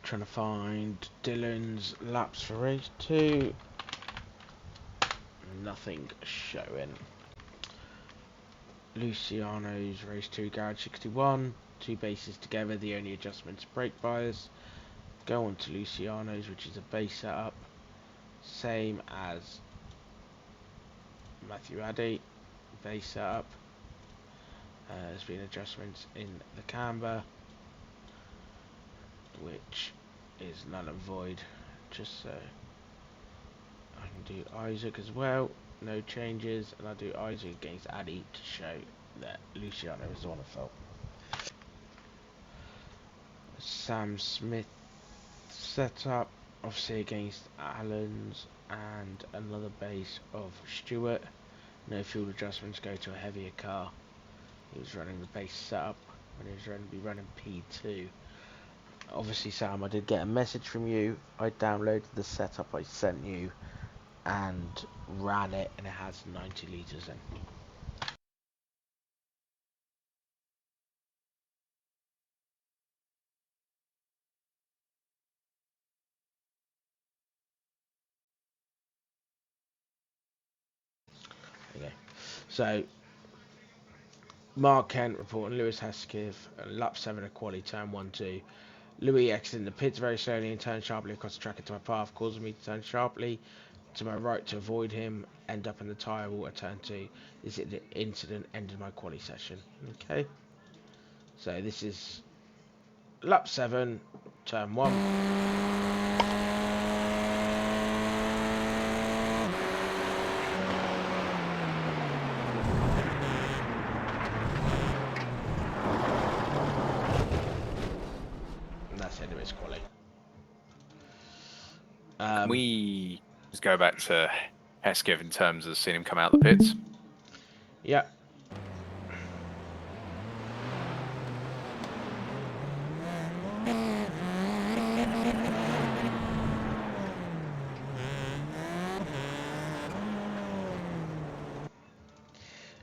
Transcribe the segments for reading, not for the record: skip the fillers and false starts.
Trying to find Dylan's laps for race 2. Nothing showing. Luciano's race 2 garage 61. 2 bases together, the only adjustments brake bias. Go on to Luciano's, which is a base setup. Same as Matthew Addy, base setup. There's been adjustments in the camber, which is null and void, just so I can do Isaac as well. No changes, and I do Isaac against Addy to show that Luciano is the one at fault. Sam Smith setup, obviously against Allen's, and another base of Stewart. No fuel adjustments, go to a heavier car. He was running the base setup when he was going to be running P2. Obviously, Sam, I did get a message from you. I downloaded the setup I sent you and ran it, and it has 90 litres in. Okay, so Mark Kent reporting Lewis Hesketh, lap 7 at quali, turn 1-2. Louis exiting the pits very slowly and turned sharply across the track into my path, causing me to turn sharply to my right to avoid him, end up in the tyre wall at turn 2. This incident ended my quali session. Okay, so this is lap 7, turn 1. Can we just go back to Hesketh in terms of seeing him come out the pits? Yeah.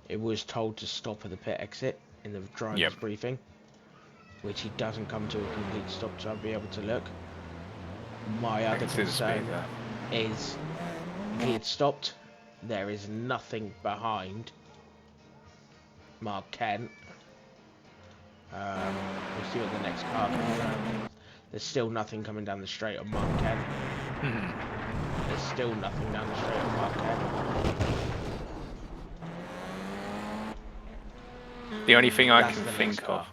It was told to stop at the pit exit in the driver's briefing, which he doesn't come to a complete stop, so I'll be able to look. My other concern is if he had stopped, there is nothing behind Mark Kent. We'll see what the next car comes out. There's still nothing coming down the straight on Mark Kent. There's still nothing down the straight on Mark Kent. The only thing I can think of.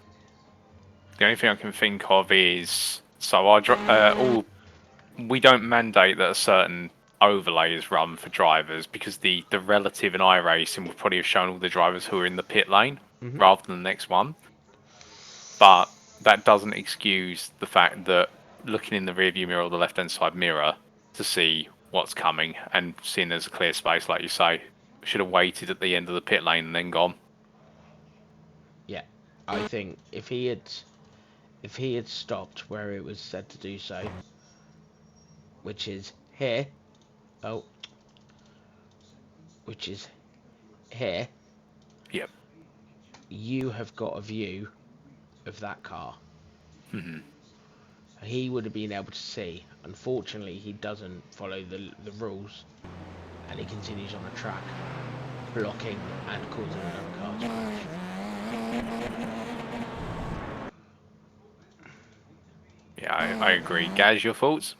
The only thing I can think of is so we don't mandate that a certain overlay is run for drivers because the relative in iRacing would probably have shown all the drivers who are in the pit lane rather than the next one. But that doesn't excuse the fact that looking in the rearview mirror or the left-hand side mirror to see what's coming and seeing there's a clear space, like you say, should have waited at the end of the pit lane and then gone. Yeah, I think if he had stopped where it was said to do so, which is here, Yep. You have got a view of that car. He would have been able to see. Unfortunately, he doesn't follow the rules, and he continues on the track, blocking and causing another car to crash. Yeah, I agree. Gaz, your thoughts?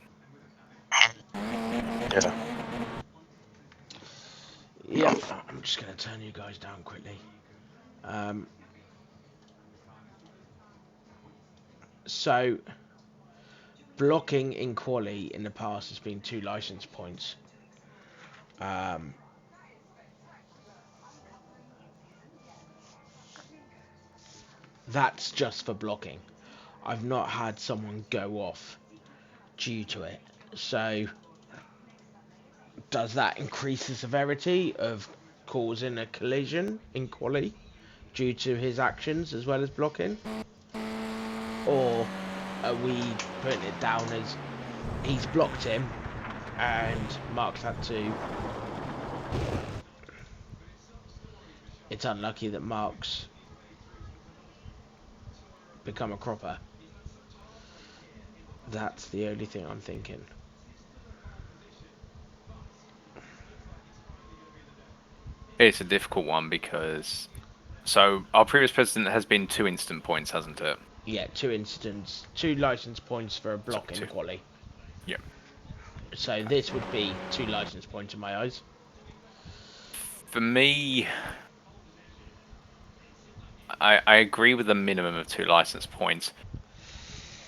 Yeah, I'm just going to turn you guys down quickly. So, blocking in quali in the past has been 2 license points. That's just for blocking. I've not had someone go off due to it. So, does that increase the severity of causing a collision in quali due to his actions as well as blocking? Or are we putting it down as he's blocked him and Mark's had to... It's unlucky that Mark's become a cropper. That's the only thing I'm thinking. It's a difficult one because our previous president has been 2 instant points, hasn't it? Yeah, 2 incidents, 2 license points for a Sorry, block in 2. quali. Yep. So this would be 2 license points in my eyes. For me, I agree with the minimum of 2 license points.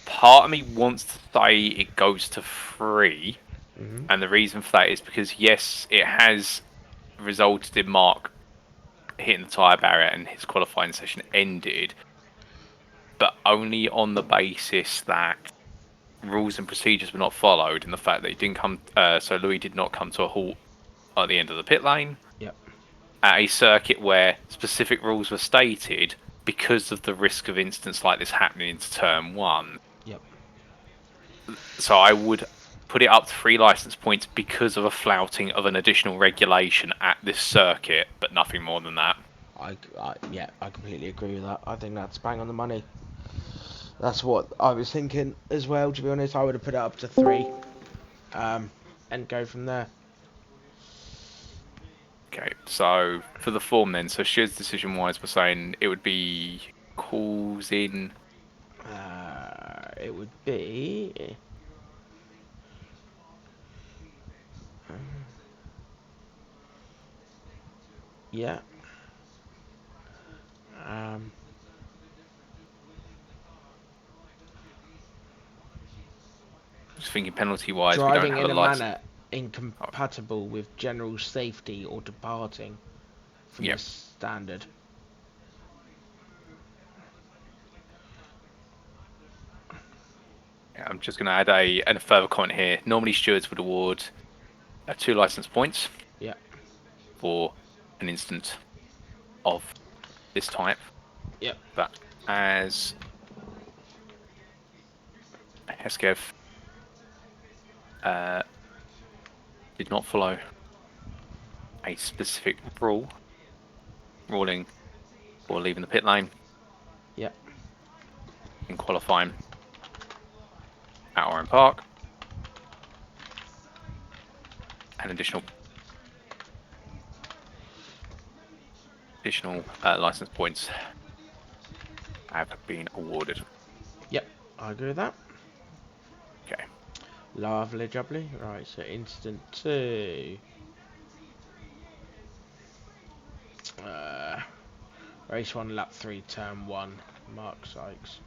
Part of me wants to say it goes to 3, and the reason for that is because yes, it has resulted in Mark hitting the tyre barrier and his qualifying session ended, but only on the basis that rules and procedures were not followed, and the fact that he didn't come. So Louis did not come to a halt at the end of the pit lane Yep. at a circuit where specific rules were stated because of the risk of incidents like this happening into turn 1. Yep. So I would put it up to 3 license points because of a flouting of an additional regulation at this circuit, but nothing more than that. Yeah, I completely agree with that. I think that's bang on the money. That's what I was thinking as well, to be honest. I would have put it up to 3 and go from there. Okay, so for the form then, so Shed's decision wise, we're saying it would be calls in. It would be... yeah. Just thinking penalty wise, we don't Driving have a in a license. manner incompatible with general safety or departing from Yeah. the standard. I'm just going to add a further comment here. Normally, stewards would award 2 license points Yeah. for an incident of this type. Yep. But as Heskev did not follow a specific ruling for leaving the pit lane Yep. in qualifying at Oran Park, and additional license points have been awarded. Yep. I agree with that. Okay. Lovely jubbly. Right, so incident 2. Race 1, lap 3, turn 1. Mark Sykes.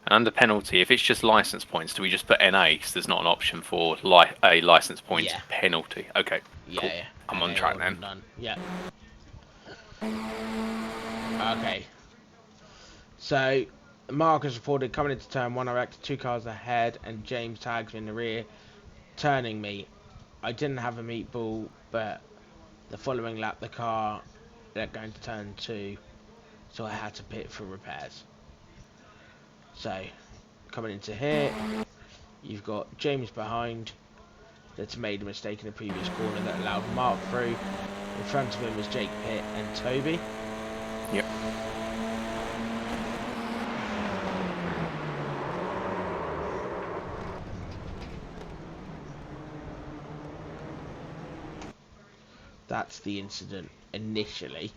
And under penalty, if it's just license points, do we just put NA because there's not an option for a license point penalty? Okay, Yeah, cool. yeah. I'm on track then. Done. Yeah. Okay. So, Mark has reported coming into turn 1, I reacted 2 cars ahead and James tags me in the rear, turning me. I didn't have a meatball, but the following lap the car let go into turn 2, so I had to pit for repairs. So, coming into here, you've got James behind that's made a mistake in the previous corner that allowed Mark through. In front of him was Jake Pitt and Toby. Yep. That's the incident initially.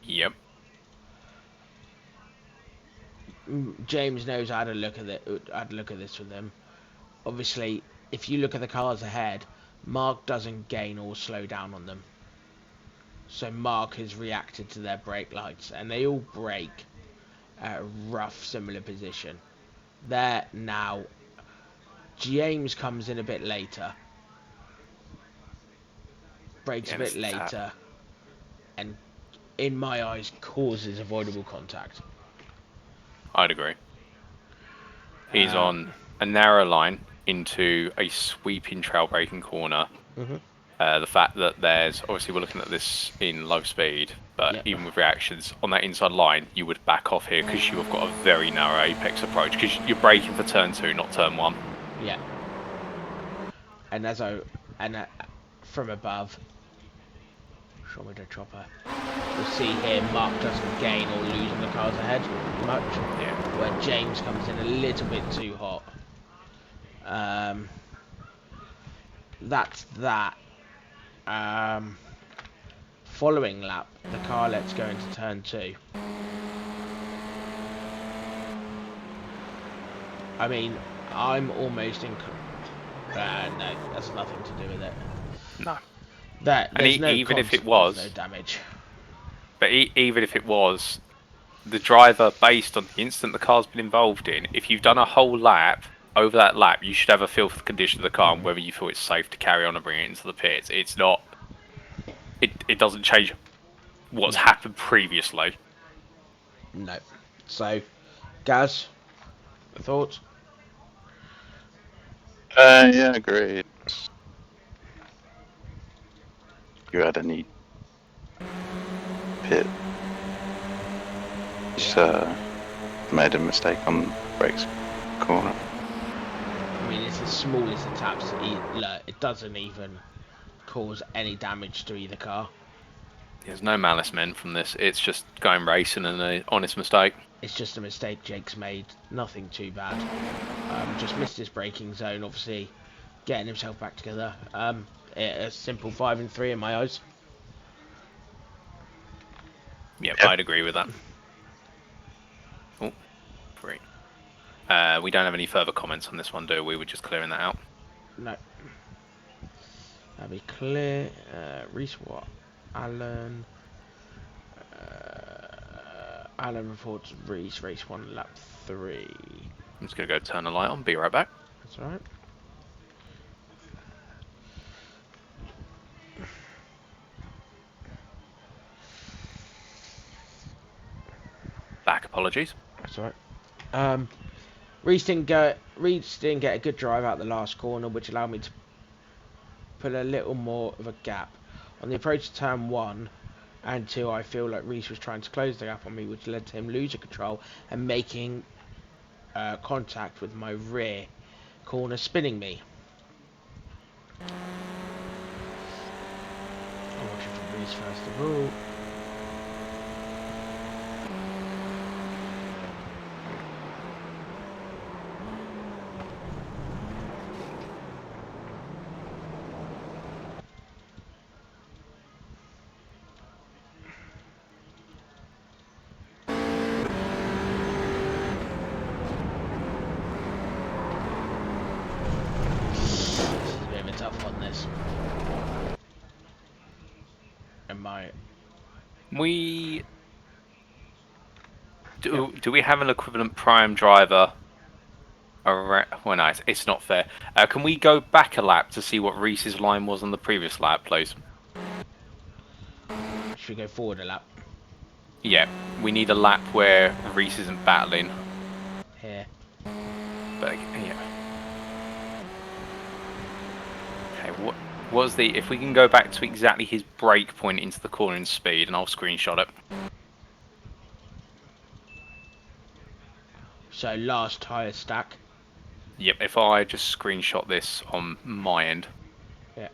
Yep. James knows I had a look at it. I'd look at this with him. Obviously, if you look at the cars ahead, Mark doesn't gain or slow down on them. So Mark has reacted to their brake lights, and they all brake at a rough, similar position. There now, James comes in a bit later, brakes a bit later, and in my eyes causes avoidable contact. I'd agree. He's on a narrow line into a sweeping trail braking corner. The fact that there's, obviously we're looking at this in low speed, but even with reactions on that inside line, you would back off here because you have got a very narrow apex approach because you're braking for turn 2, not turn 1. Yeah. And from above, Show me the chopper. You'll see here Mark doesn't gain or lose on the cars ahead much. Yeah. Where James comes in a little bit too hot. That's that. Following lap, the car lets go into turn 2. I mean, I'm almost in. No, that's nothing to do with it. No. There's no even if it there's no was, damage. but even if it was, the driver, based on the incident the car's been involved in, if you've done a whole lap, over that lap, you should have a feel for the condition of the car and whether you feel it's safe to carry on and bring it into the pits. It's not. It doesn't change what's No. happened previously. No. So, Gaz, thoughts? Yeah, agreed. You had any pit? Just made a mistake on the brakes corner. I mean, it's the smallest of taps. It doesn't even cause any damage to either car. There's no malice meant from this. It's just going racing and an honest mistake. It's just a mistake Jake's made. Nothing too bad. Just missed his braking zone, obviously. Getting himself back together. A simple 5 and 3 in my eyes. Yep, Yep. I'd agree with that. Oh, great. We don't have any further comments on this one, do we? We're just clearing that out. No. That'll be clear. Reese Watt. Alan. Alan reports Reese race 1 lap 3. I'm just going to go turn the light on. Be right back. That's alright. Back, apologies. That's alright. Reese didn't get a good drive out the last corner, which allowed me to put a little more of a gap. On the approach to turn 1 and 2, I feel like Reese was trying to close the gap on me, which led to him losing control and making contact with my rear corner, spinning me. I'm watching for Reese first of all. Tough on this. Do we have an equivalent prime driver? Well, no, it's not fair. Can we go back a lap to see what Reese's line was on the previous lap, please? Should we go forward a lap? Yeah, we need a lap where Reese isn't battling. Here. But yeah. Okay, what was the? If we can go back to exactly his brake point into the cornering speed, and I'll screenshot it. So last tyre stack. Yep. If I just screenshot this on my end. Yeah.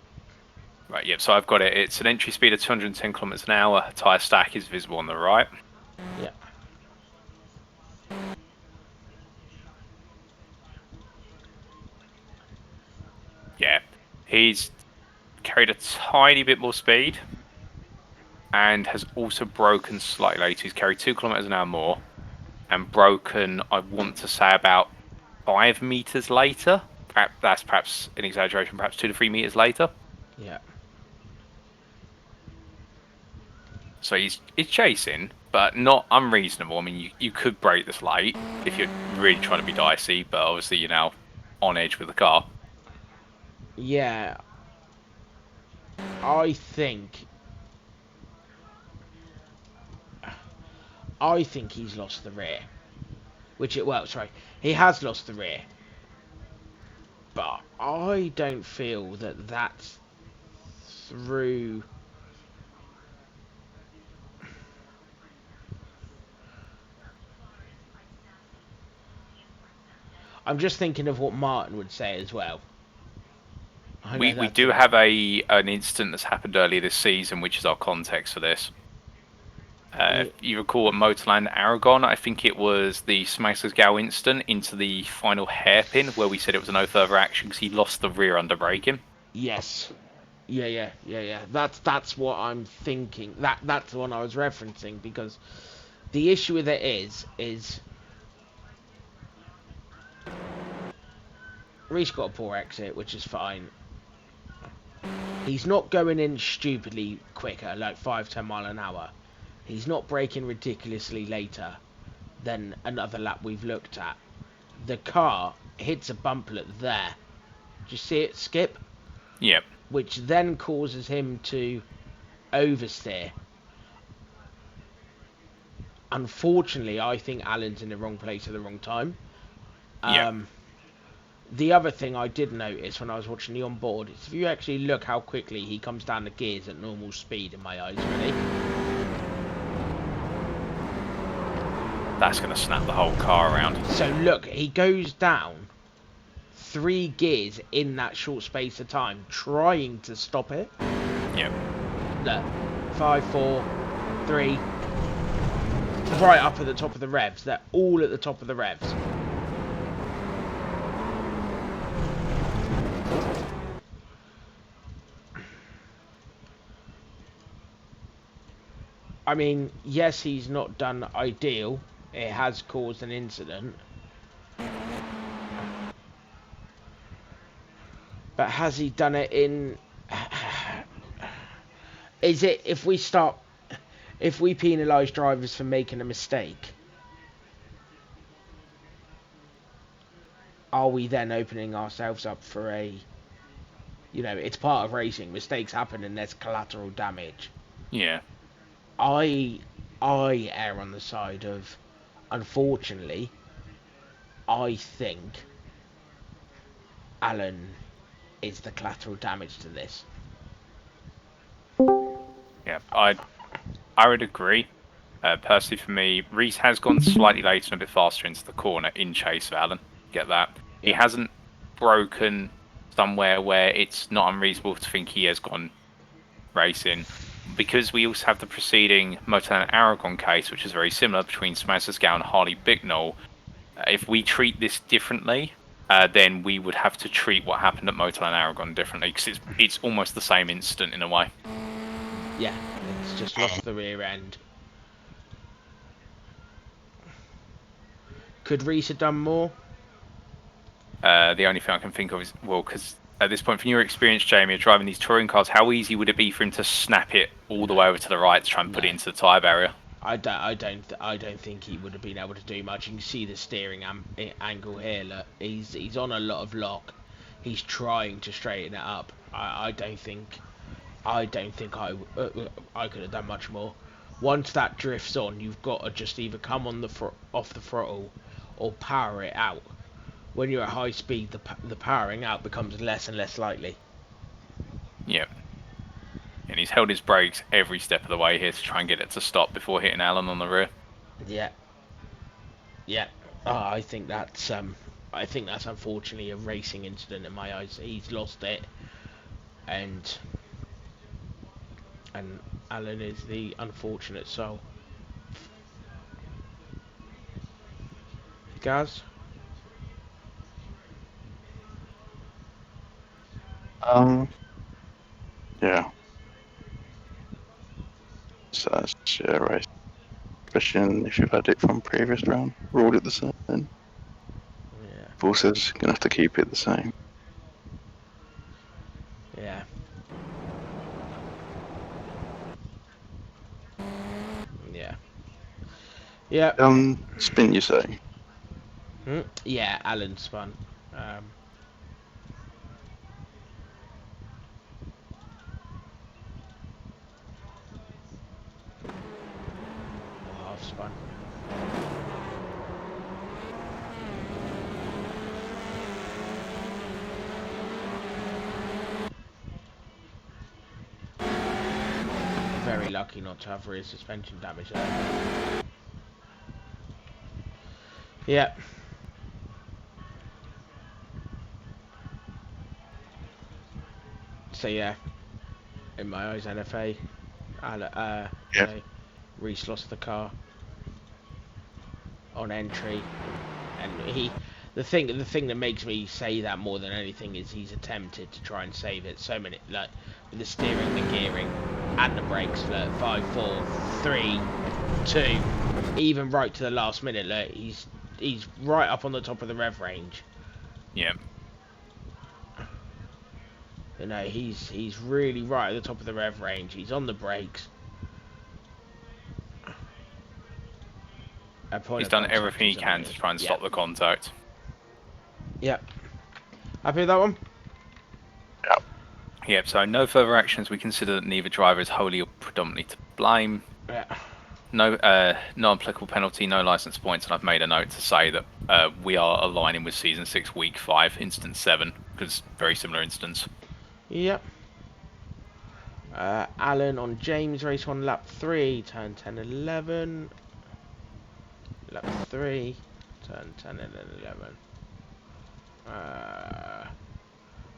Right. Yep. So I've got it. It's an entry speed of 210 kilometers an hour. Tyre stack is visible on the right. Yeah. Yeah. He's carried a tiny bit more speed and has also broken slightly later. He's carried 2 kilometers an hour more and broken, I want to say, about 5 meters later. That's perhaps an exaggeration, perhaps 2 to 3 meters later. Yeah. So he's chasing, but not unreasonable. I mean, you could break this late if you're really trying to be dicey, but obviously you're now on edge with the car. Yeah. I think he's lost the rear. He has lost the rear. But I don't feel that that's through. I'm just thinking of what Martin would say as well. We do have an incident that's happened earlier this season, which is our context for this. If you recall at Motorland Aragon, I think it was the Smagsgau incident into the final hairpin where we said it was a no further action because he lost the rear under braking. Yes. Yeah. That's what I'm thinking. That's the one I was referencing, because the issue with it is Reese got a poor exit, which is fine. He's not going in stupidly quicker, like 5-10 mile an hour. He's not braking ridiculously later than another lap we've looked at. The car hits a bumplet there. Do you see it, Skip? Yep. Which then causes him to oversteer. Unfortunately, I think Alan's in the wrong place at the wrong time. The other thing I did notice when I was watching the onboard is if you actually look how quickly he comes down the gears at normal speed in my eyes, really. That's going to snap the whole car around. So look, he goes down 3 gears in that short space of time, trying to stop it. Yep. Look, 5, 4, 3, right up at the top of the revs. They're all at the top of the revs. I mean, yes, he's not done ideal. It has caused an incident. But has he done it in... Is it, if we penalise drivers for making a mistake, are we then opening ourselves up for a... You know, it's part of racing. Mistakes happen and there's collateral damage. Yeah. I err on the side of, unfortunately, I think Alan is the collateral damage to this. Yeah, I would agree. Personally, for me, Reese has gone slightly later and a bit faster into the corner in chase of Alan. Get that? Yeah. He hasn't broken somewhere where it's not unreasonable to think he has gone racing. Because we also have the preceding Motorland Aragon case, which is very similar between Smagsgau and Harley Bicknell. If we treat this differently, then we would have to treat what happened at Motorland Aragon differently, because it's almost the same incident in a way. Yeah, it's just lost the rear end. Could Reese have done more? The only thing I can think of is, well, because at this point, from your experience, Jamie, of driving these touring cars, how easy would it be for him to snap it all the way over to the right to try and put it into the tyre barrier? I don't think he would have been able to do much. You can see the steering angle here. Look, he's on a lot of lock. He's trying to straighten it up. I don't think I could have done much more. Once that drifts on, you've got to just either come on off the throttle or power it out. When you're at high speed, the powering out becomes less and less likely. Yep. And he's held his brakes every step of the way here to try and get it to stop before hitting Alan on the rear. Yeah. Yeah. I think that's unfortunately a racing incident in my eyes. He's lost it, and Alan is the unfortunate soul. Gaz? Yeah. So that's yeah, right. Especially if you've had it from previous round, ruled it the same. Yeah. Paul says gonna have to keep it the same. Yeah. Yeah. Yeah. Spin, you say? Yeah, Alan spun. Half spun. Very lucky not to have rear suspension damage there. Yeah. So yeah, in my eyes, NFA. You Yeah. know, Reese lost the car on entry, and the thing that makes me say that more than anything is he's attempted to try and save it so many, like with the steering, the gearing, and the brakes. Look, 5, 4, 3, 2, even right to the last minute. Look, he's right up on the top of the rev range. Yeah. You know, he's really right at the top of the rev range. He's on the brakes. He's done everything he can to try and stop the contact. Yep. Happy with that one? Yeah. Yep, so no further actions. We consider that neither driver is wholly or predominantly to blame. Yeah. No applicable penalty, no license points, and I've made a note to say that we are aligning with Season 6, Week 5, Instance 7, because very similar instance. Yep. Alan on James, race 1, lap 3, turn 10, 11. Lap 3, turn 10 and then 11. I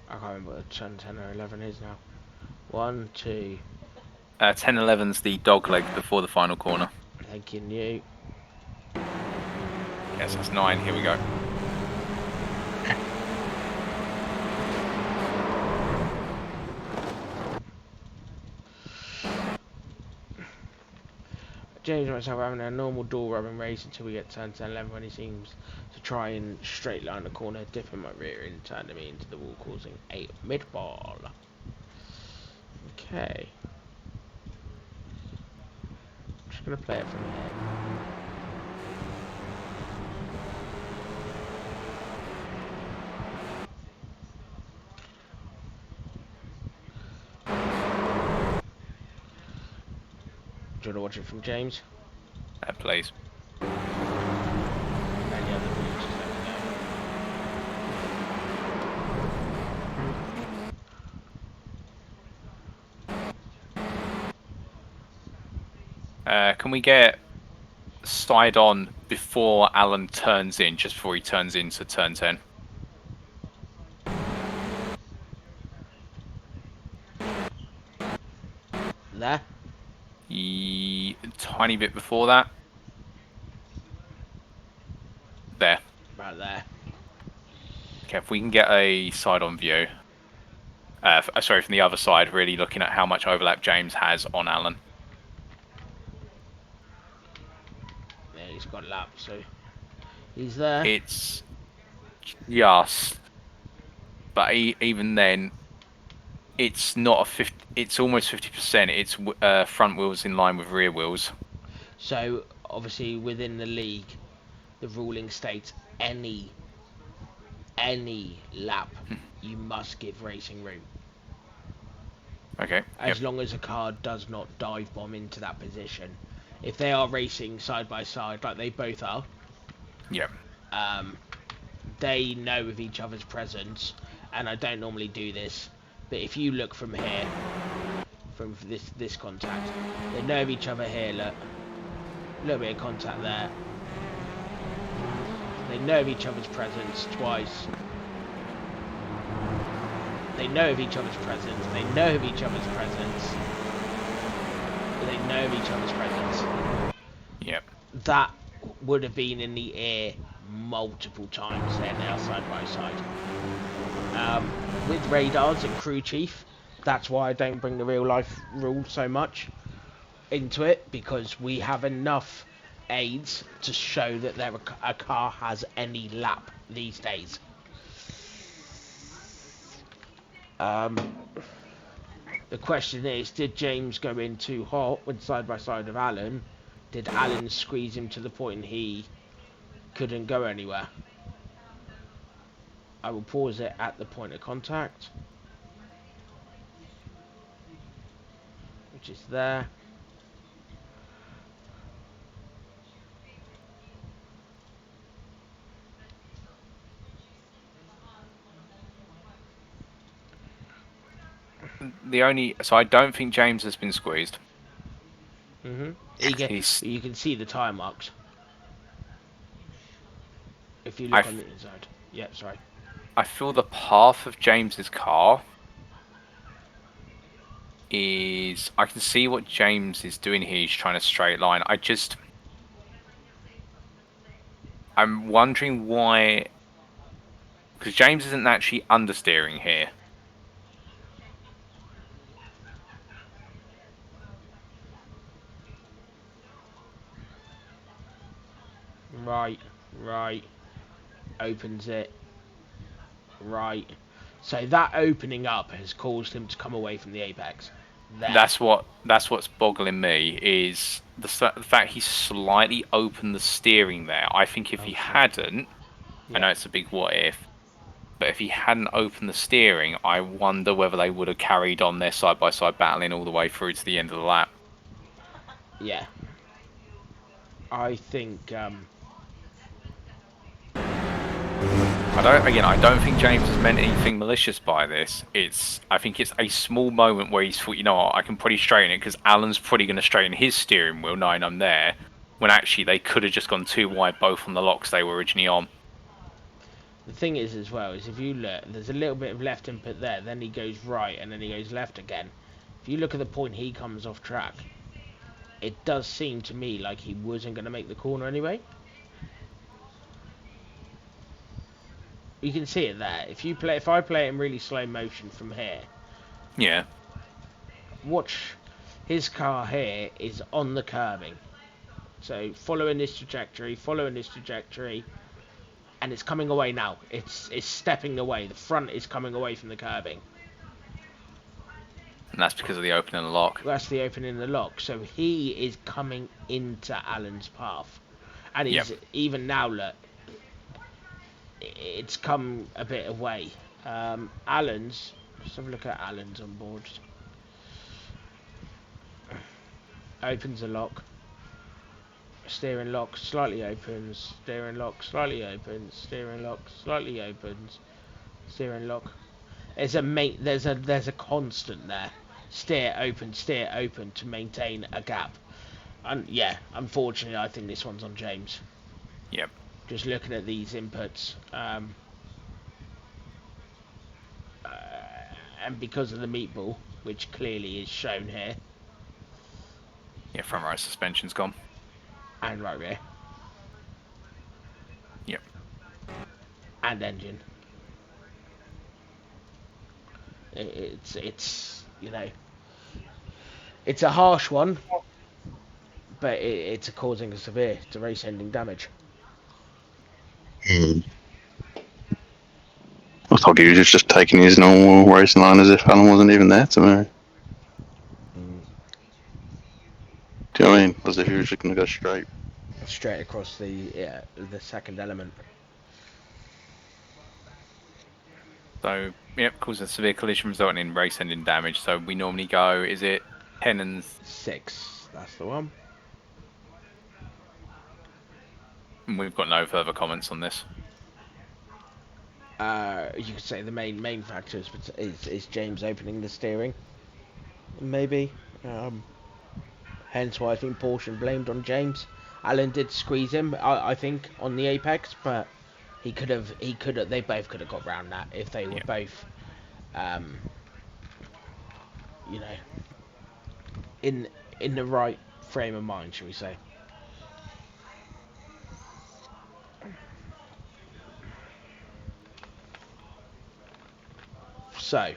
can't remember what turn 10 or 11 is now. 1, 2. 10-11's the dog leg before the final corner. Thank you. Yes, that's 9. Here we go. James and myself are having a normal door rubbing race until we get turn 10, 11 when he seems to try and straight line the corner, dipping my rear end, turning me into the wall, causing a mid-ball. Okay. I'm just going to play it from here. Do you want to watch it from James? Please. Any other views, just let me know. Can we get side on before Alan turns in, just before he turns into turn 10? There? Tiny bit before that. There. Right there. Okay, if we can get a side-on view. Sorry, from the other side, really looking at how much overlap James has on Alan. Yeah, he's got laps, so he's there. It's just, but even then, it's not a 50. It's almost 50%. It's front wheels in line with rear wheels. So obviously within the league, the ruling states any lap you must give racing route. Okay. As long as a car does not dive bomb into that position. If they are racing side by side, like they both are, Yep. they know of each other's presence, and I don't normally do this, but if you look from here, from this contact, they know of each other here. Look, a little bit of contact there. They know of each other's presence twice. They know of each other's presence. They know of each other's presence. They know of each other's presence. Yep. That would have been in the air multiple times. They're now side by side. With radars and crew chief, that's why I don't bring the real life rule so much into it, because we have enough aids to show that a car has any lap these days. The question is, did James go in too hot when side by side with Alan? Did Alan squeeze him to the point he couldn't go anywhere? I will pause it at the point of contact, which is there. So I don't think James has been squeezed. You can see the tire marks if you look on the inside. Yeah, sorry. I feel the path of James's car is I can see what James is doing here. He's trying to straight line. I'm wondering why, because James isn't actually understeering here. Right. Opens it. Right. So that opening up has caused him to come away from the apex. There. That's what's boggling me is the fact he slightly opened the steering there. I think if he hadn't, I know it's a big what if, but if he hadn't opened the steering, I wonder whether they would have carried on their side by side battling all the way through to the end of the lap. Yeah. I think. I don't think James has meant anything malicious by this. I think it's a small moment where he's thought, you know what, I can probably straighten it because Alan's probably going to straighten his steering wheel knowing I'm there, when actually they could have just gone too wide both on the locks they were originally on. The thing is, as well, is if you look, there's a little bit of left input there, then he goes right, and then he goes left again. If you look at the point he comes off track, it does seem to me like he wasn't going to make the corner anyway. You can see it there. If I play it in really slow motion from here, Yeah. watch his car here is on the curbing. So following this trajectory, and it's coming away now. It's stepping away. The front is coming away from the curbing. And that's because of the opening and lock. That's the opening of the lock. So he is coming into Alan's path. And he's even now, look, it's come a bit away. Alan's, let's have a look at Alan's on board. Opens the lock. Steering lock slightly opens. Steering lock slightly opens. Steering lock slightly opens. Steering lock. There's a constant there. Steer open to maintain a gap. And yeah, unfortunately, I think this one's on James. Yep. Just looking at these inputs, and because of the meatball, which clearly is shown here. Yeah, front right suspension's gone. And right rear. Yep. And engine. It's you know, it's a harsh one, but it's causing a severe to race-ending damage. I thought he was just taking his normal racing line as if Alan wasn't even there tomorrow. Do you know what I mean? As if he was just going to go straight across the second element. So, yep, causing a severe collision resulting in race-ending damage. So we normally go, is it 10 and 6? That's the one. And we've got no further comments on this. You could say the main factor is James opening the steering. Maybe. Hence why I think Porsche blamed on James. Alan did squeeze him, I think, on the apex, but they both could have got round that if they were both, you know, in the right frame of mind, shall we say. So,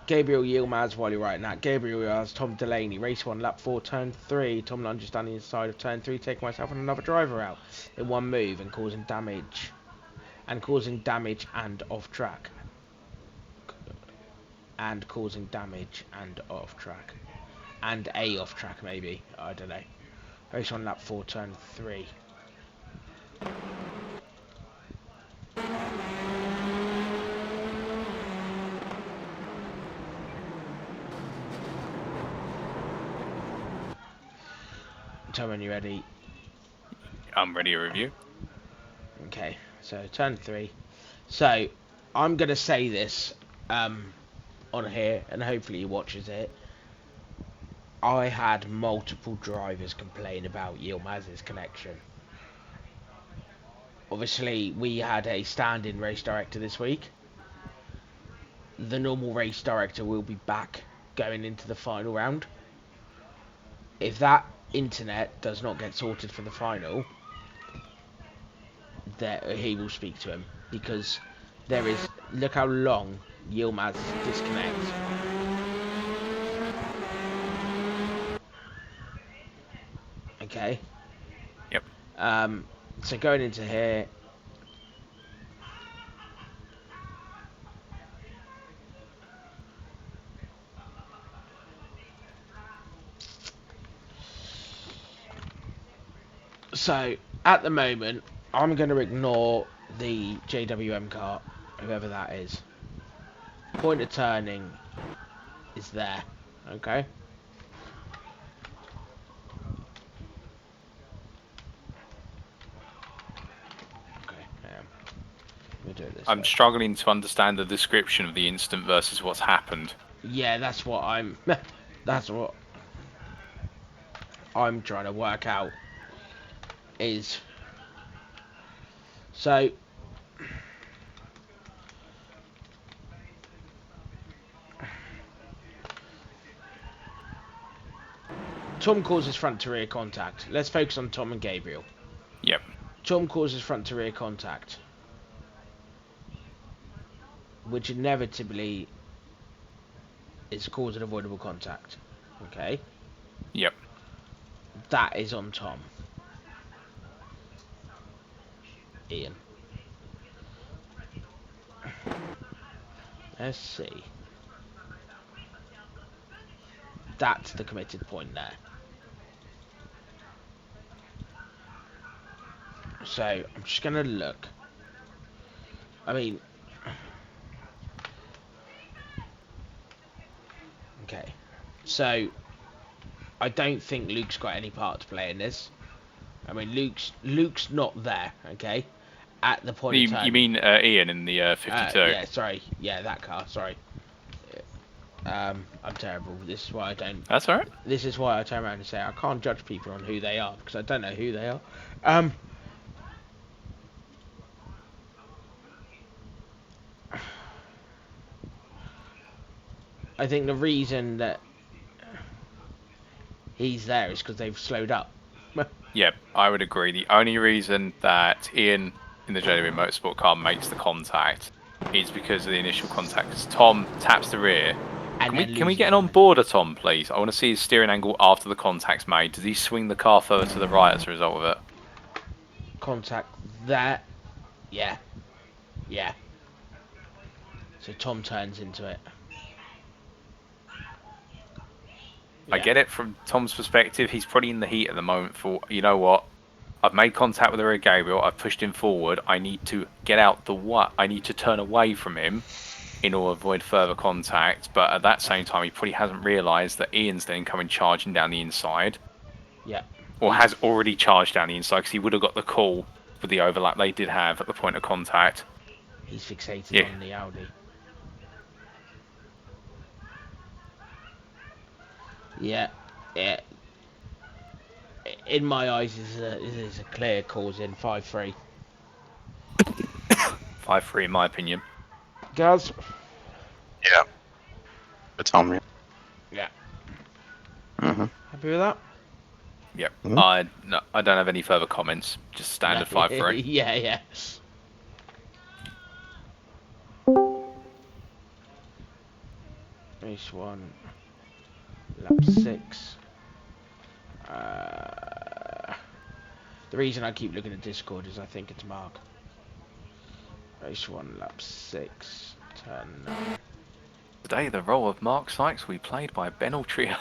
Gabriel Yilmaz, while you're writing that, Gabriel Yilmaz, Tom Delaney, race 1, lap 4, turn 3. Tom Lunge standing inside of turn 3, taking myself and another driver out in one move and causing damage. And off track. And causing damage and off track. And a off track, maybe. I don't know. Race 1, lap 4, turn 3. Tom, when you're ready. I'm ready to review. Okay, so turn 3. So, I'm going to say this on here, and hopefully he watches it. I had multiple drivers complain about Yilmaz's connection. Obviously, we had a stand-in race director this week. The normal race director will be back going into the final round. If that internet does not get sorted for the final, that he will speak to him, because there is, look how long Yilmaz disconnects. Okay. Yep. So going into here, so at the moment I'm going to ignore the JWM car, whoever that is. Point of turning is there. Okay. Okay. Let me do it this I'm way. struggling to understand the description of the incident versus what's happened. Yeah, that's what I'm. That's what I'm trying to work out. Is so. Tom causes front to rear contact. Let's focus on Tom and Gabriel. Yep. Tom causes front to rear contact, which inevitably is cause an avoidable contact. Okay? Yep. That is on Tom. Ian. Let's see. That's the committed point there. So, I'm just going to look. I mean... Okay. So, I don't think Luke's got any part to play in this. I mean, Luke's not there, okay? At the point of turning. You mean Ian in the 52? Yeah, sorry. Yeah, that car, sorry. I'm terrible. This is why I don't... That's alright. This is why I turn around and say I can't judge people on who they are, because I don't know who they are. I think the reason that he's there is because they've slowed up. Yep, I would agree. The only reason that Ian in the JW Motorsport car makes the contact is because of the initial contact. Because Tom taps the rear. Can we get an on boarder, Tom, please? I want to see his steering angle after the contact's made. Does he swing the car further to the right as a result of it? Contact that. Yeah. Yeah. So Tom turns into it. I get it from Tom's perspective. He's probably in the heat at the moment for, you know what? I've made contact with the rear Gabriel. I've pushed him forward. I need to get out the what? I need to turn away from him in order to avoid further contact. But at that same time, he probably hasn't realised that Ian's then coming charging down the inside. Yeah. Or has already charged down the inside because he would have got the call with the overlap they did have at the point of contact. He's fixated on the Audi. Yeah. Yeah. In my eyes, this is a clear cause in 5-3. 5-3 in my opinion. Gaz? Yeah. For Tom, yeah. Yeah. Mm-hmm. Happy with that? Yep. Mm-hmm. I don't have any further comments. Just standard 5-3. Yeah, yeah. Race 1. Lap 6. The reason I keep looking at Discord is I think it's Mark. Race 1, lap 6. Turn 9. Today, the role of Mark Sykes will be played by Ben Altria.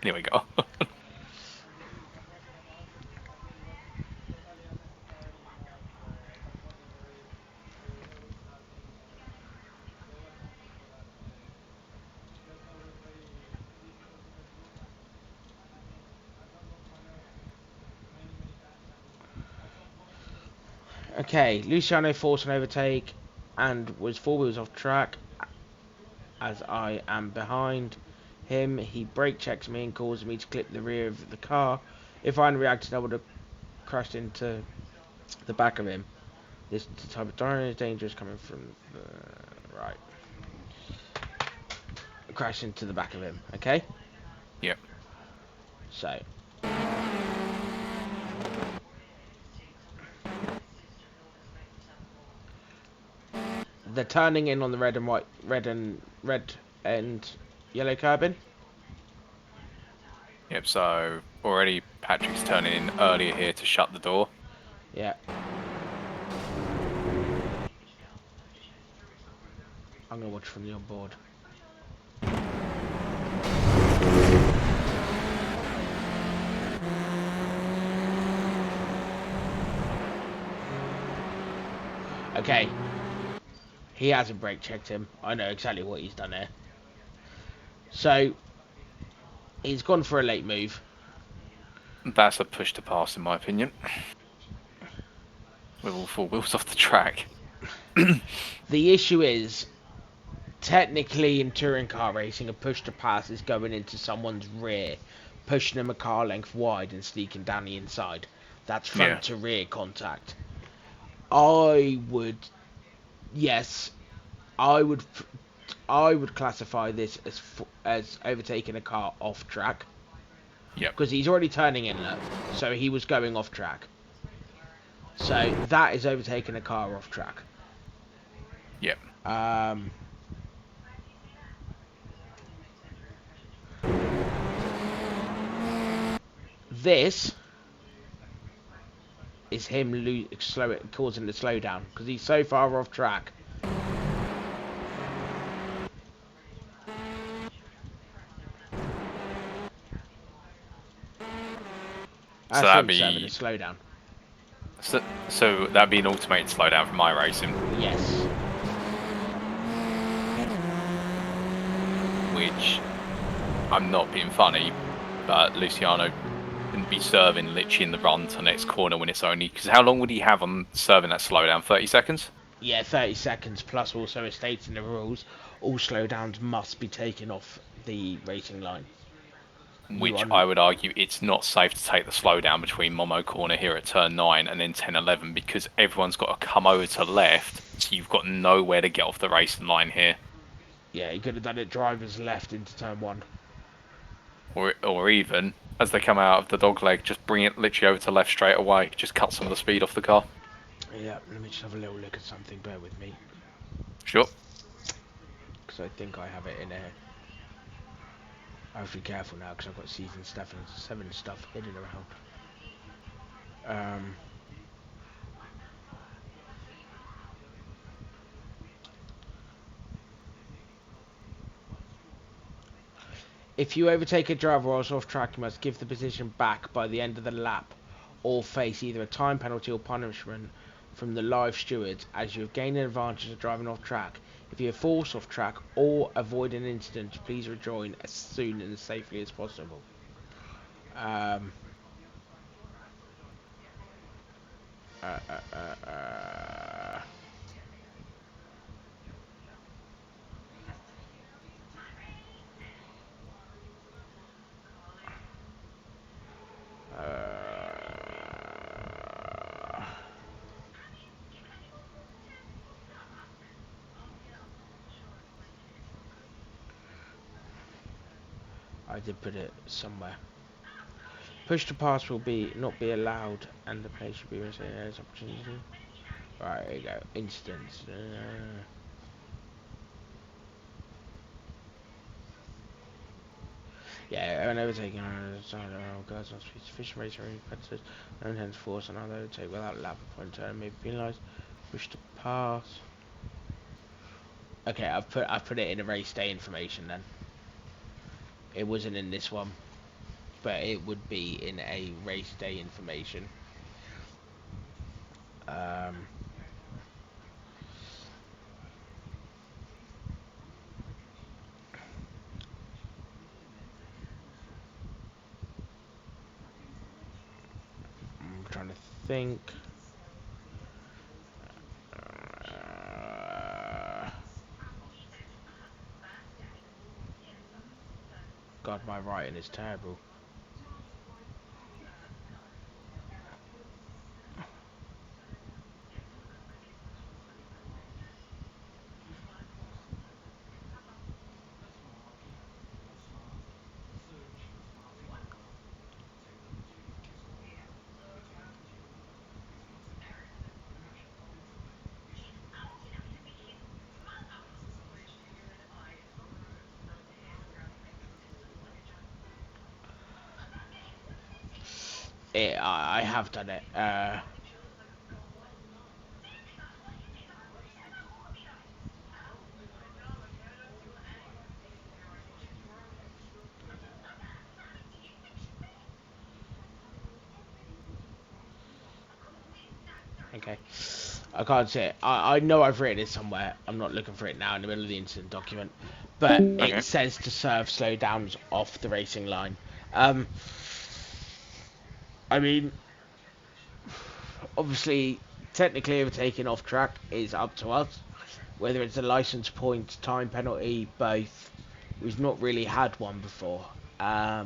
Anyway, go. Okay, Luciano forced an overtake and was 4 wheels off track. As I am behind him, he brake checks me and causes me to clip the rear of the car. If I hadn't reacted, I would have crashed into the back of him. This type of tire is dangerous coming from the right. crash into the back of him. Okay. Yep. So. They're turning in on the red and yellow curbing. Yep, so already Patrick's turning in earlier here to shut the door. Yeah. I'm gonna watch from the onboard. Okay. He hasn't brake checked him. I know exactly what he's done there. So he's gone for a late move. That's a push to pass, in my opinion. With all four wheels off the track. The issue is, technically in touring car racing, a push to pass is going into someone's rear, pushing them a car length wide and sneaking down the inside. That's front to rear contact. I would classify this as overtaking a car off track. Yep. Because he's already turning inlet, so he was going off track. So that is overtaking a car off track. Yep. This is him causing the slowdown because he's so far off track. That's him serving a slowdown. So that'd be an automated slowdown from iRacing. Yes. Which, I'm not being funny, but Luciano can be serving literally in the run to the next corner when it's only... Because how long would he have on serving that slowdown? 30 seconds? Yeah, 30 seconds, plus also it states in the rules, all slowdowns must be taken off the racing line. Which I would argue it's not safe to take the slowdown between Momo corner here at turn 9 and then 10-11 because everyone's got to come over to left, so you've got nowhere to get off the racing line here. Yeah, he could have done it driver's left into turn 1. Or even, as they come out of the dog leg, just bring it literally over to left straight away. Just cut some of the speed off the car. Yeah, let me just have a little look at something, bear with me. Sure. Because I think I have it in here. I have to be careful now because I've got season 7 stuff hidden around. If you overtake a driver whilst off track, you must give the position back by the end of the lap or face either a time penalty or punishment from the live stewards as you have gained an advantage of driving off track. If you are forced off track or avoid an incident, please rejoin as soon and as safely as possible. I did put it somewhere. Push to pass will not be allowed, and the play should be reserved as opportunity. Right, there you go. Instance. Yeah, and overtaking guys must be sufficient race or competitors and hence force another overtake without lap point turn may be penalised. Push to pass. Okay, I've put it in a race day information then. It wasn't in this one, but it would be in a race day information. I'm trying to think. God, my writing is terrible. I have done it. Okay. I can't see it. I know I've written it somewhere. I'm not looking for it now in the middle of the incident document. But Okay. it says to serve slowdowns off the racing line. I mean, obviously, technically overtaking off track is up to us. Whether it's a license point, time penalty, both. We've not really had one before. I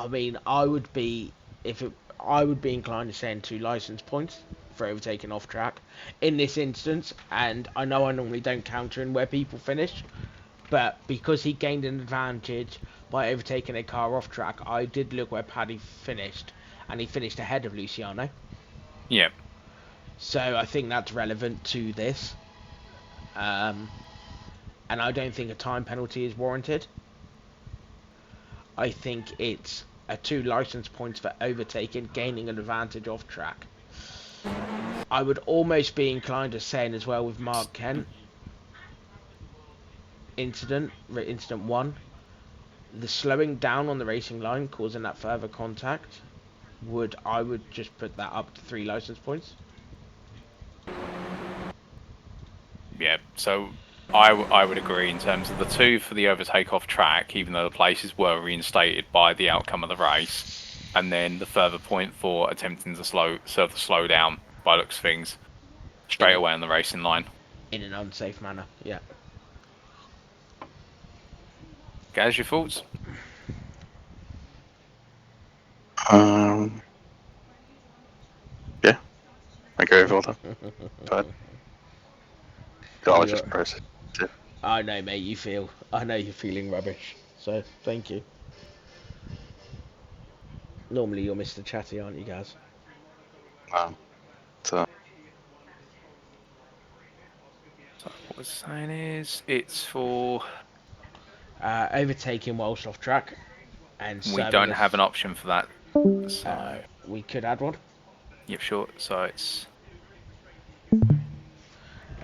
mean, I would be inclined to send 2 license points for overtaking off track in this instance. And I know I normally don't counter in where people finish, but because he gained an advantage by overtaking a car off track, I did look where Paddy finished, and he finished ahead of Luciano. Yeah. So I think that's relevant to this. And I don't think a time penalty is warranted. I think it's a 2 license points for overtaking, gaining an advantage off track. I would almost be inclined to say as well with Mark Kent incident 1, the slowing down on the racing line causing that further contact I would just put that up to 3 license points. Yeah. So I would agree in terms of the 2 for the overtake off track, even though the places were reinstated by the outcome of the race, and then the further point for attempting to serve the slowdown by looks of things straight away on the racing line. In an unsafe manner, yeah. Guys, your thoughts? Yeah, I agree with all that. But I was You're, just processing it. I know, mate. I know you're feeling rubbish. So thank you. Normally you're Mr. Chatty, aren't you, Gaz? So So what we're saying is it's for... Overtaking whilst off track and We serving don't us. have an option for that. So, We could add one. yep, sure. So it's... Let me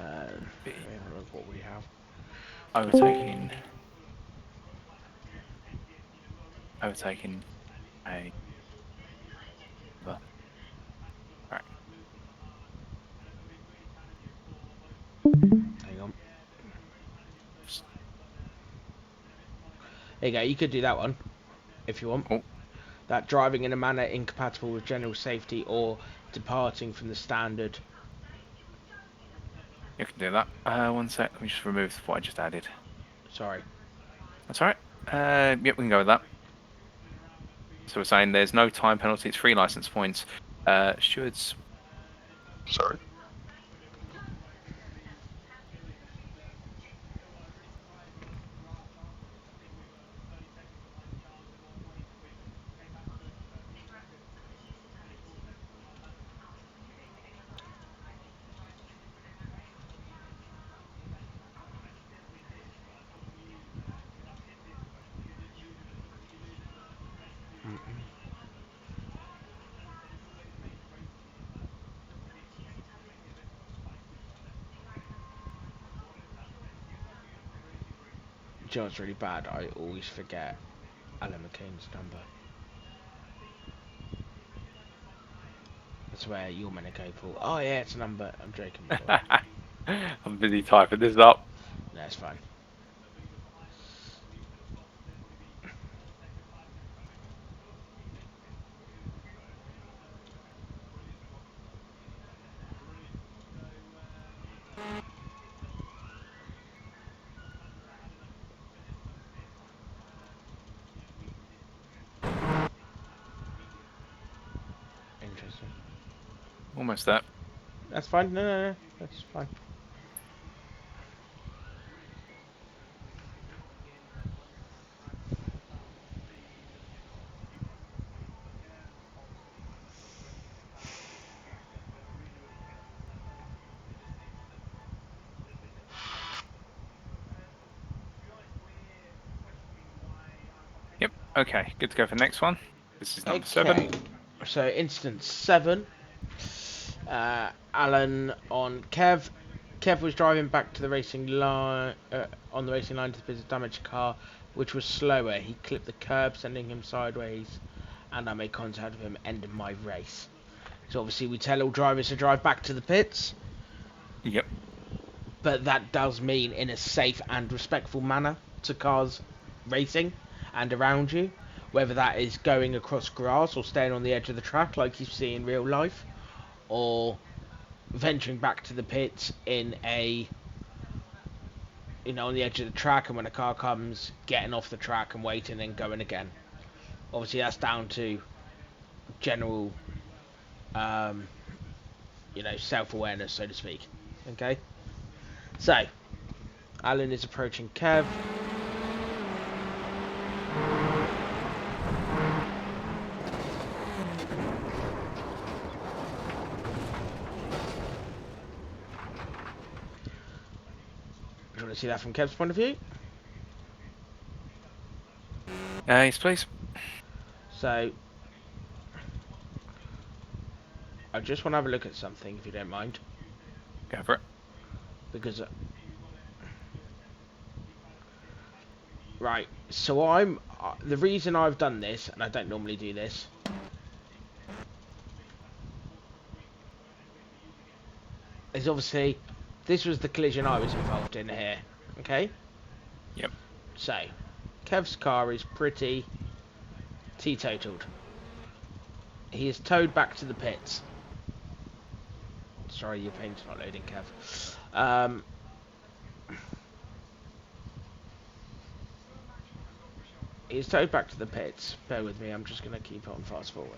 have a look what we have. Overtaking a... Right. Hang on. There you go. You could do that one if you want. Oh. That driving in a manner incompatible with general safety or departing from the standard. You can do that. 1 sec. Let me just remove what I just added. Sorry. That's alright. Yep, we can go with that. So we're saying there's no time penalty. It's 3 license points. Stewards... sorry. Do you know what's really bad? I always forget Alan McCain's number. I swear, you're meant to go for. Oh yeah, it's a number. I'm joking. I'm busy typing this up. That's fine. Interesting. Almost there. That's fine. No. That's fine. Yep. Okay. Good to go for the next one. This is number Okay. 7. So incident 7. Alan on Kev. Kev was driving back to the racing line on the racing line to visit a damaged car, which was slower. He clipped the curb, sending him sideways, and I made contact with him, ending my race. So obviously we tell all drivers to drive back to the pits. Yep. But that does mean in a safe and respectful manner to cars racing and around you, whether that is going across grass or staying on the edge of the track like you see in real life, or venturing back to the pits in a, on the edge of the track, and when a car comes, getting off the track and waiting and going again. Obviously that's down to general self-awareness, so to speak. Okay, so Alan is approaching Kev. Do you want to see that from Kev's point of view? Yes, please. So I just want to have a look at something, if you don't mind, Go for it. because right. So I'm the reason I've done this, and I don't normally do this, is obviously this was the collision I was involved in here. Okay. Yep. So Kev's car is pretty teetotaled. He is towed back to the pits. Sorry, your paint's not loading, Kev. He's towed back to the pits. Bear with me, I'm just going to keep on fast forward.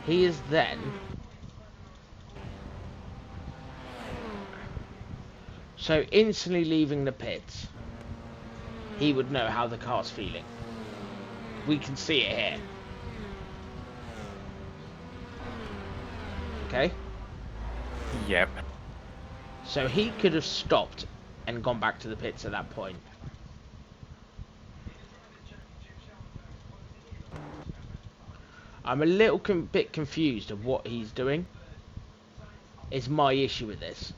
He is then so instantly leaving the pits. He would know how the car's feeling. We can see it here. Okay? Yep. So he could have stopped and gone back to the pits at that point. I'm a little bit confused of what he's doing. Is my issue with this.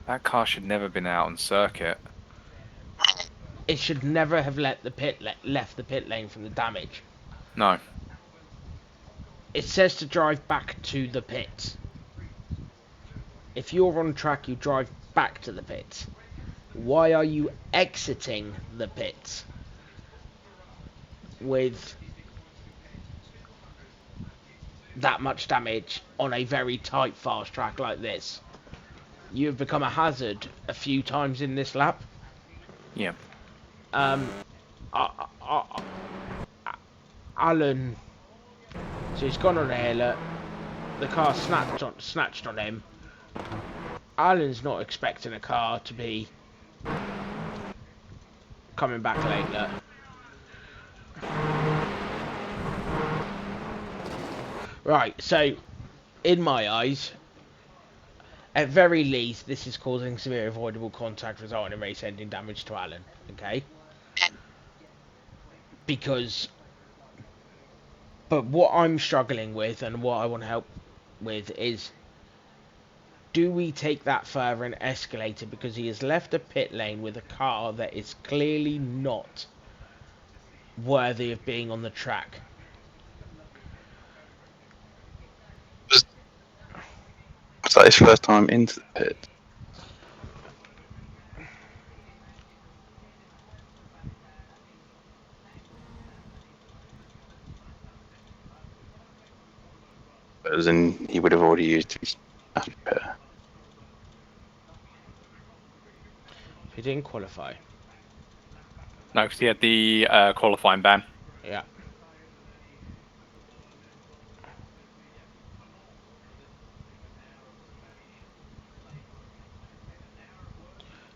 That car should never have been out on circuit. It should never have left the pit lane from the damage. No. It says to drive back to the pits. If you're on track, you drive back to the pits. Why are you exiting the pits with that much damage on a very tight, fast track like this? You've become a hazard a few times in this lap. Yeah. Alan, so he's gone on a hill. The car snatched on him. Alan's not expecting a car to be coming back later. Right, so in my eyes, at very least, this is causing severe avoidable contact resulting in race-ending damage to Alan. Okay. But what I'm struggling with and what I want to help with is, do we take that further and escalate it, because he has left a pit lane with a car that is clearly not worthy of being on the track? Was that his first time into the pit? As in, he would have already used his pit. He didn't qualify. No, because he had the qualifying ban. Yeah.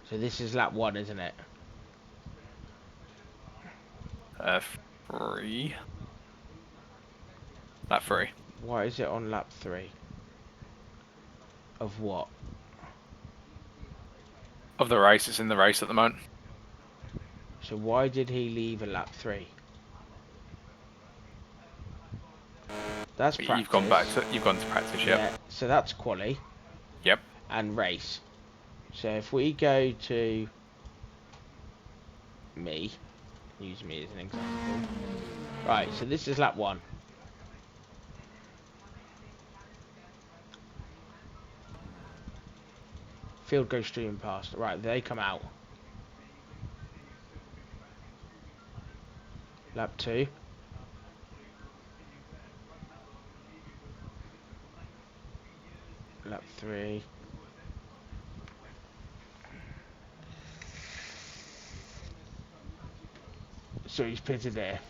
So this is lap 1, isn't it? 3. Lap 3. Why is it on lap 3? Of what? Of the race, it's in the race at the moment. So why did he leave a lap 3? That's practice. You've gone to practice, yep. Yeah, so that's quali. Yep. And race. So if we go to me, use me as an example. Right, so this is lap 1. Field goes streaming past. Right, they come out. Lap 2. Lap 3. So he's pitted there.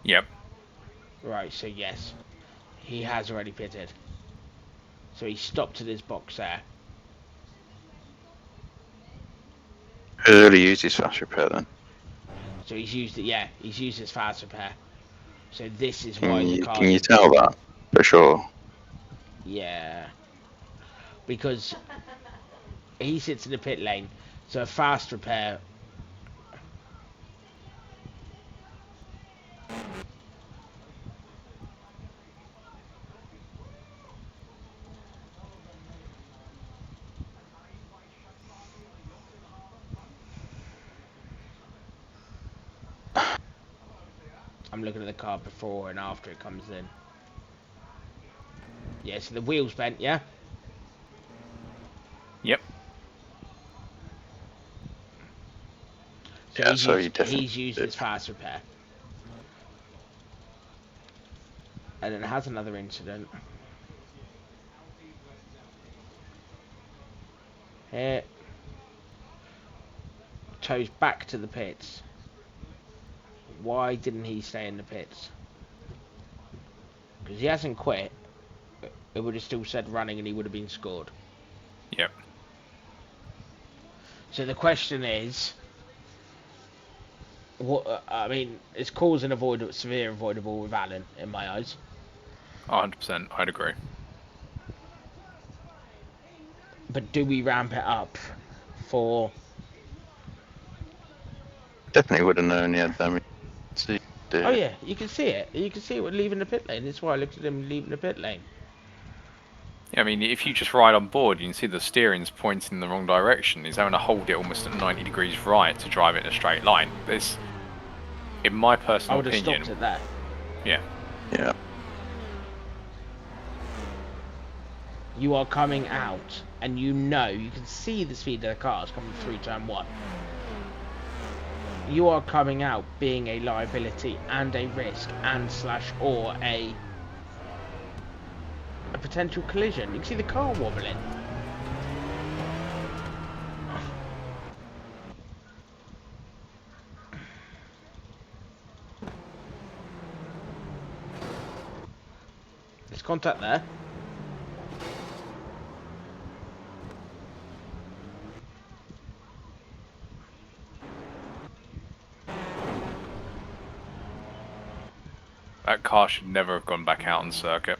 Yep. Right, so yes. He has already pitted. So he stopped at his box there. Who's already used his fast repair then? So he's used it, yeah. He's used his fast repair. So this is why the car... Can you tell that? For sure. Yeah. Because he sits in the pit lane. So a fast repair... I'm looking at the car before and after it comes in. Yeah, so the wheel's bent, yeah? Yep. So, Yeah, he's used his fast repair. And then it has another incident. Here. Toes back to the pits. Why didn't he stay in the pits? Because he hasn't quit. It would have still said running and he would have been scored. Yep. So the question is... What, I mean, it's cause and severe avoidable with Alan, in my eyes. 100%, I'd agree. But do we ramp it up for... Definitely would have known he had damage. Oh yeah, you can see it. You can see it with leaving the pit lane. That's why I looked at him leaving the pit lane. Yeah, I mean, if you just ride on board, you can see the steering's pointing in the wrong direction. He's having to hold it almost at 90 degrees right to drive it in a straight line. This, in my personal opinion... I would have stopped it there. Yeah. Yeah. You are coming out, and you can see the speed of the cars coming through turn 1. You are coming out being a liability and a risk and or a potential collision. You can see the car wobbling. There's contact there. That car should never have gone back out on circuit.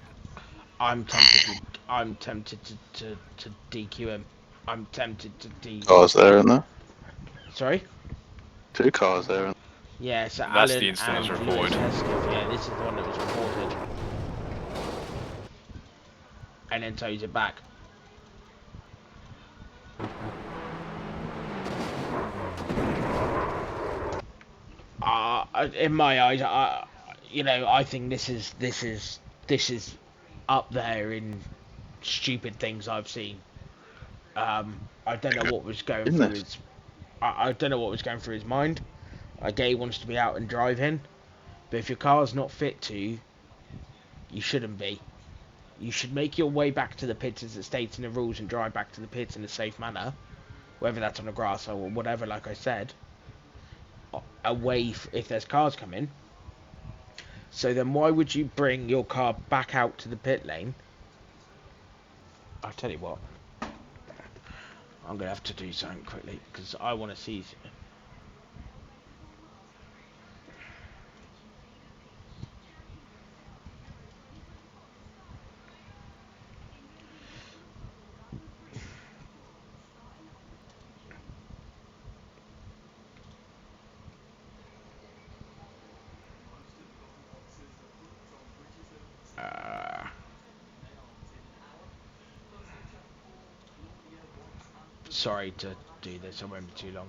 I'm tempted to DQ him. I'm tempted to Cars there and there. Sorry? 2 cars there and Yeah, so That's Alan the incident and that's reported. yeah, this is the one that was reported. And then tows it back. In my eyes, I think this is up there in stupid things I've seen. I don't know what was going through his. I don't know what was going through his mind. I get he wants to be out and driving, but if your car's not fit to, you shouldn't be. You should make your way back to the pits as it states in the rules and drive back to the pits in a safe manner, whether that's on the grass or whatever. Like I said, away if there's cars coming. So then why would you bring your car back out to the pit lane? I'll tell you what. I'm going to have to do something quickly because I want to see... sorry to do this, I won't be too long.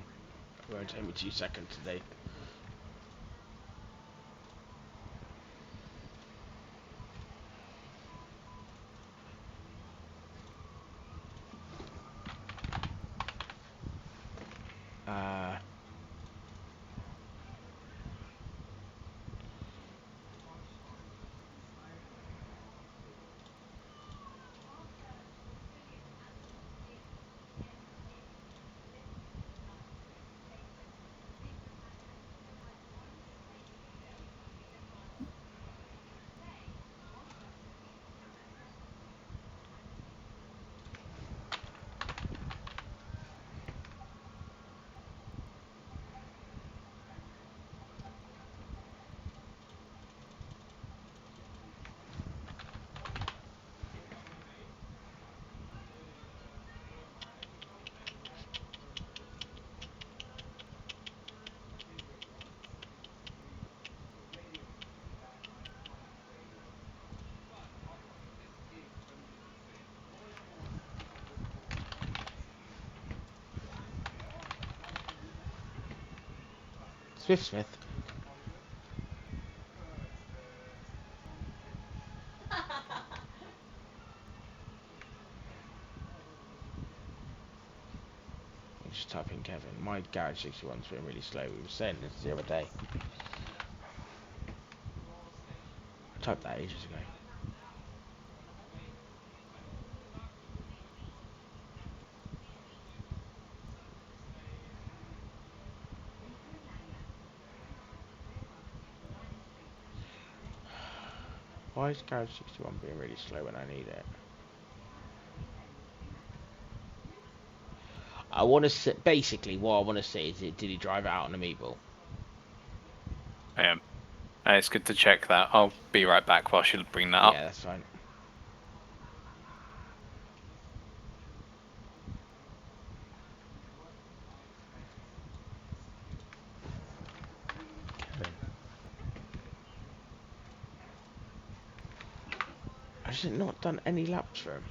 It won't take me 2 seconds today. Smith. Just type in Kevin. My Garage 61's been really slow. We were saying this the other day. I typed that ages ago. Why is Garage 61 being really slow when I need it? I want to see, basically what I want to see is did he drive out on a meatball? It's good to check that. I'll be right back while she'll bring that up. Yeah, that's fine. Has it not done any laps for him?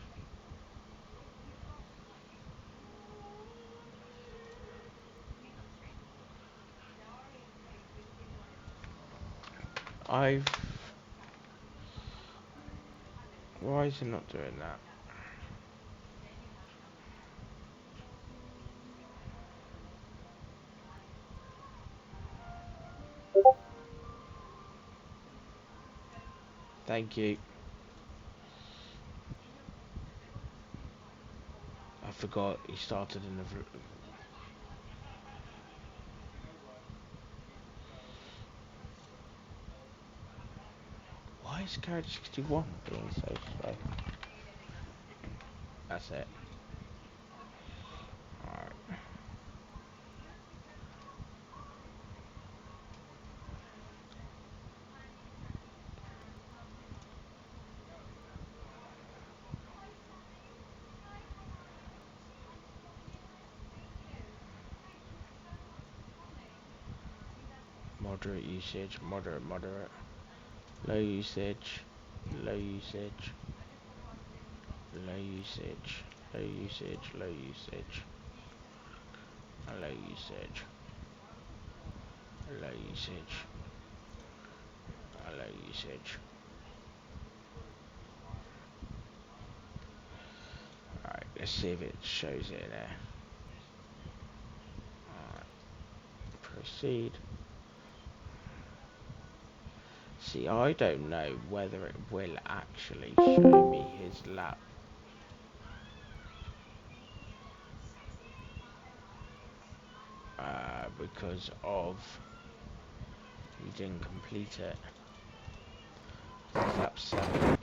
Why is it not doing that? Thank you. I forgot he started in the... Why is Garage 61 being so slow? That's it. Alright. Moderate usage, moderate. Low usage, low usage. Low usage, low usage, low usage. Low usage. Low usage. Low usage. Alright, let's see if it shows it there. Alright, proceed. See, I don't know whether it will actually show me his lap. Because of he didn't complete it. Lap 7.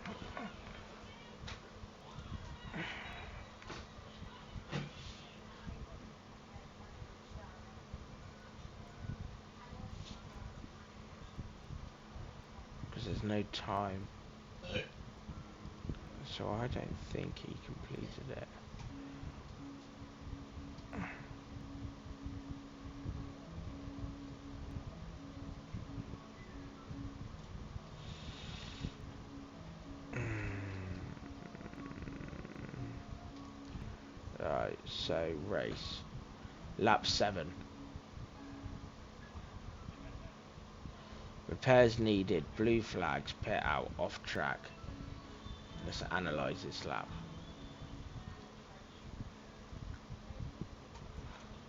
Because there's no time. So I don't think he completed it. Right, so race. Lap 7. Repairs needed. Blue flags. Pit out. Off track. Let's analyse this lap.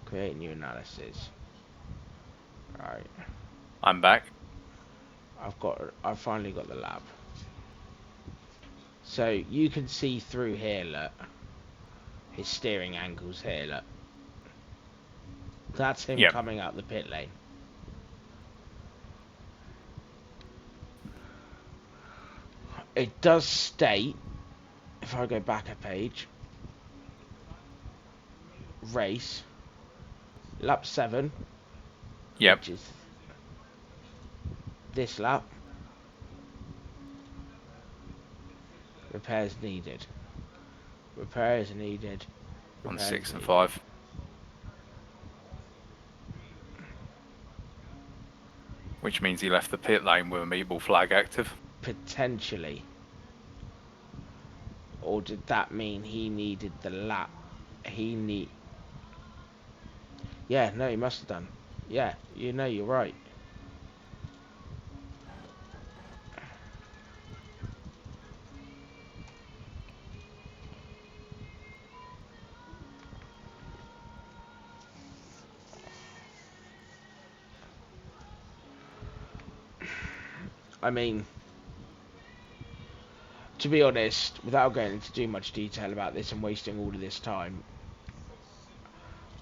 Create new analysis. Right. I'm back. I've finally got the lap. So you can see through here, look. His steering angles here, look. That's him Yep. coming out the pit lane. It does state, if I go back a page, race, lap 7, Yep. which is this lap, repairs needed. Repairs needed. On Repairs 6 and needed. 5. Which means he left the pit lane with a meatball flag active. Potentially. Or did that mean he needed the lap? Yeah, no, he must have done. Yeah, you're right. I mean, to be honest, without going into too much detail about this and wasting all of this time,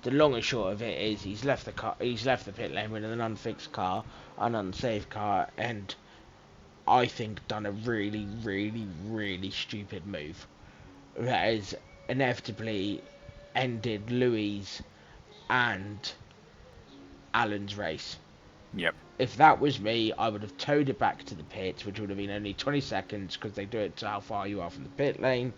the long and short of it is he's left the pit lane with an unfixed car, an unsafe car, and I think done a really, really, really stupid move that has inevitably ended Louis' and Alan's race. Yep. If that was me, I would have towed it back to the pits, which would have been only 20 seconds because they do it to how far you are from the pit lane,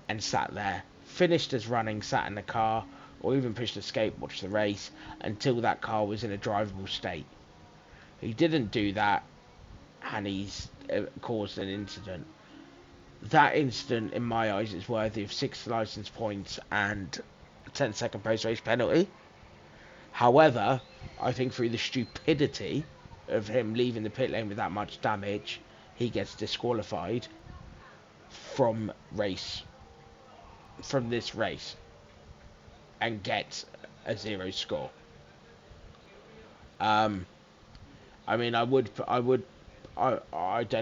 and sat there, finished as running, sat in the car, or even pushed escape, watched the race until that car was in a drivable state. He didn't do that, and he's caused an incident. That incident, in my eyes, is worthy of 6 licence points and a 10-second post-race penalty. However, I think through the stupidity of him leaving the pit lane with that much damage, he gets disqualified from this race and gets a 0 score. I mean, I don't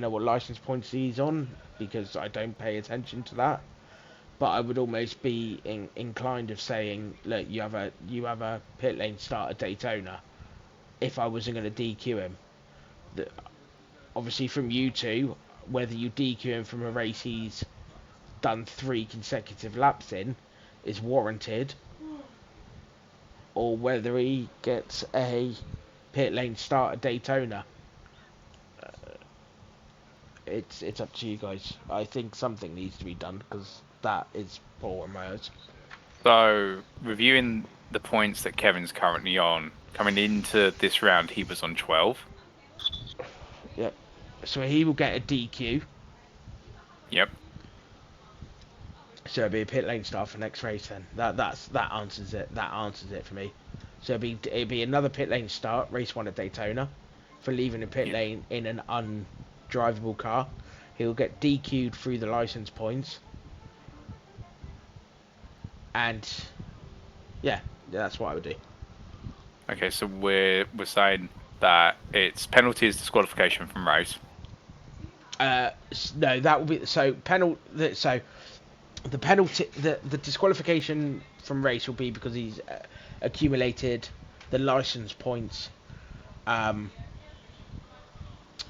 know what license points he's on because I don't pay attention to that. But I would almost be inclined of saying, look, you have a pit lane start at Daytona. If I wasn't going to DQ him, obviously from you two, whether you DQ him from a race he's done 3 consecutive laps in is warranted, or whether he gets a pit lane start at Daytona. It's up to you guys. I think something needs to be done because that is poor on my eyes. So, reviewing the points that Kevin's currently on, coming into this round, he was on 12. Yep. So he will get a DQ. Yep. So it'll be a pit lane start for next race then. That answers it. That answers it for me. So it'll be another pit lane start, race 1 at Daytona, for leaving the pit lane in an undrivable car. He'll get DQ'd through the license points. And yeah, that's what I would do. Okay, so we're saying that it's penalty is disqualification from race. No, that will be so penalty. So the penalty, the disqualification from race will be because he's accumulated the license points. The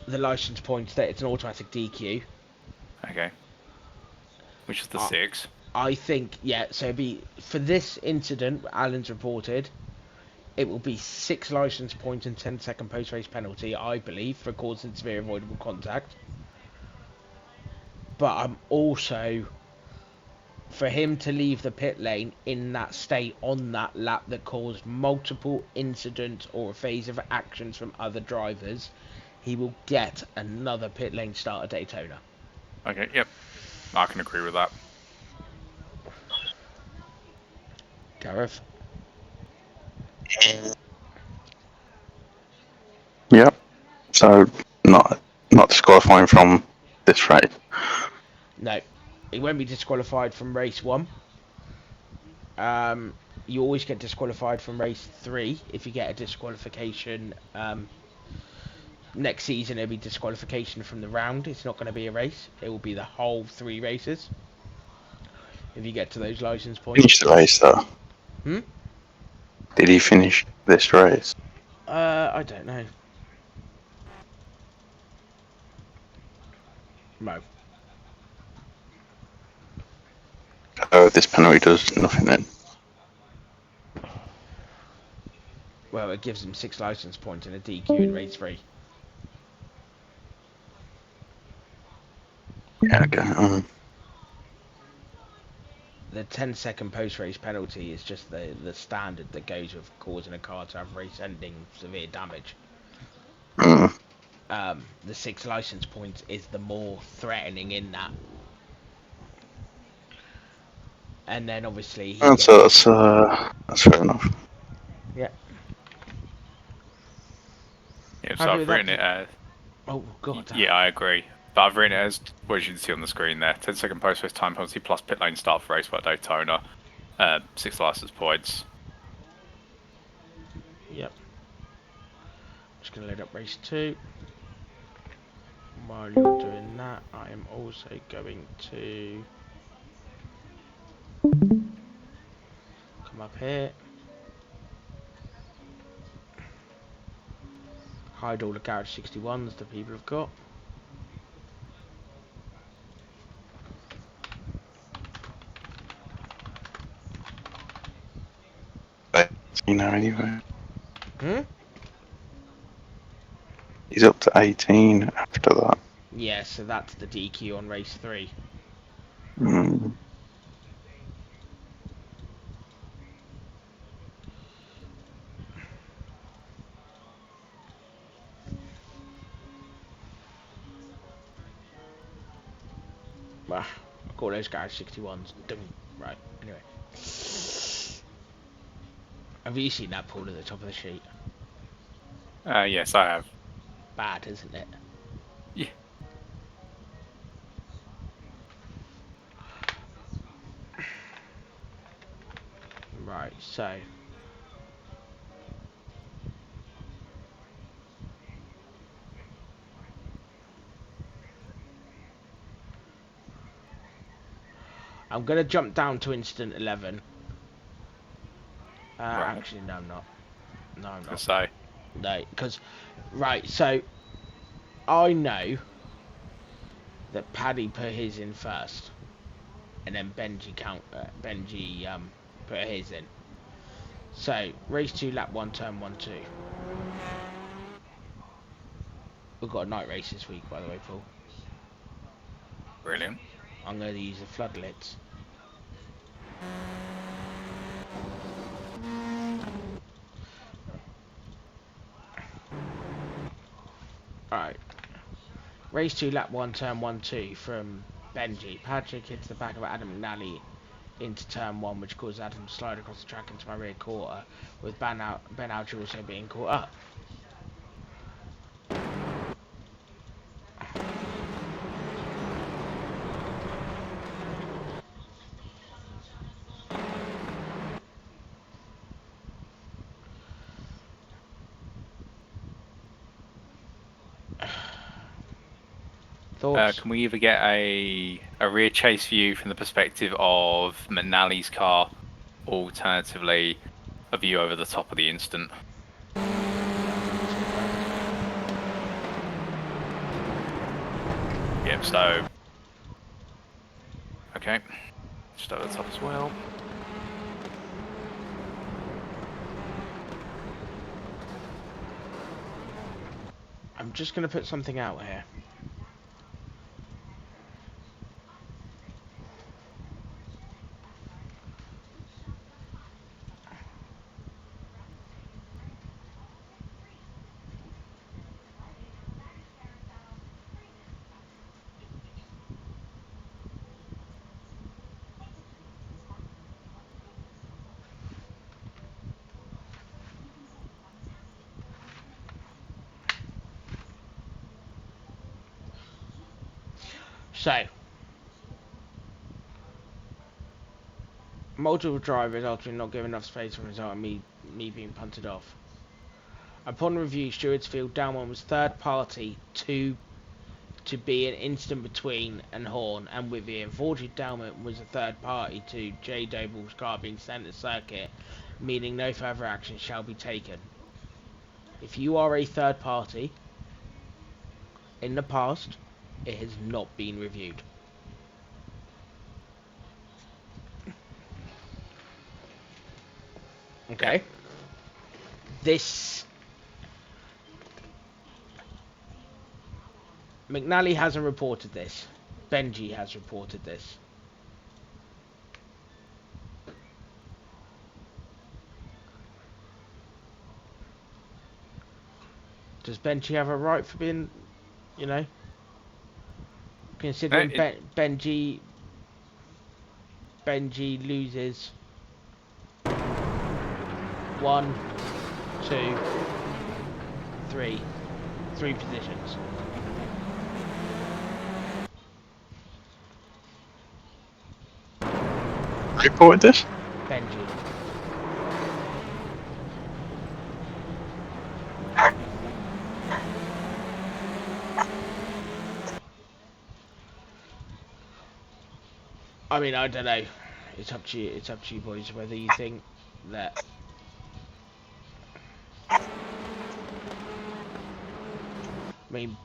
license points that it's an automatic DQ. Okay. Which is the 6. I think, yeah, so it'd be, for this incident Alan's reported, it will be 6 license points and 10-second post-race penalty, I believe, for causing severe avoidable contact. But I'm also, for him to leave the pit lane in that state on that lap that caused multiple incidents or a phase of actions from other drivers, he will get another pit lane start at Daytona. Okay, yep. I can agree with that. Gareth. Yep. So not disqualifying from this race. No, he won't be disqualified from race 1. You always get disqualified from race 3 if you get a disqualification. Next season it'll be disqualification from the round. It's not going to be a race. It will be the whole 3 races. If you get to those license points. Finish the race though. Did he finish this race? I don't know. No. Oh, this penalty does nothing then. Well, it gives him 6 license points and a DQ in race 3. Yeah, okay. The 10-second post-race penalty is just the standard that goes with causing a car to have race-ending severe damage. The 6 license points is the more threatening in that. And then obviously That's fair enough. Yeah. Yeah, so Happy I've with written that? it as. Oh god. Yeah, I agree. But I've written it as, what you can see on the screen there, 10-second post-race time penalty plus pit lane start for race at Daytona, 6 license points. Yep. Just gonna load up race 2. While you're doing that, I am also going to come up here, hide all the garage 61s that people have got. You know, anyway. Hmm? He's up to 18 after that. Yeah, so that's the DQ on race 3. Mm. Well, I'll call those garage 61s. Right, anyway. Have you seen that pool at the top of the sheet? Yes, I have. Bad, isn't it? Yeah. Right, so I'm gonna jump down to instant 11. Right. Actually, no, I'm not. No, I'm I not. was gonna say. No, because right, so I know that Paddy put his in first, and then Benji put his in. So race 2, lap 1, turn 1, 2. We've got a night race this week, by the way, Paul. Brilliant. I'm going to use the floodlights. Alright. Race 2, lap 1, turn 1, 2 from Benji. Patrick hits the back of Adam McNally into turn 1, which causes Adam to slide across the track into my rear quarter, with Ben Alger also being caught up. Thoughts? Can we either get a rear chase view from the perspective of McNally's car, or alternatively, a view over the top of the instant? Yep, so... Okay. Just over the top as well. I'm just going to put something out here. So, multiple drivers ultimately not giving enough space for result and me being punted off. Upon review, stewards feel Downman was third party to be an instant between and Horn and Withy. Unfortunately, Downman was a third party to J. Doble's car being centre circuit, meaning no further action shall be taken. If you are a third party, in the past, it has not been reviewed. Okay. Yeah. This McNally hasn't reported this. Benji has reported this. Does Benji have a right for being, you know, considering Benji loses 1, 2, 3 positions. Who reported this? Benji. I mean, I don't know. It's up to you. It's up to you, boys, whether you think that. I mean,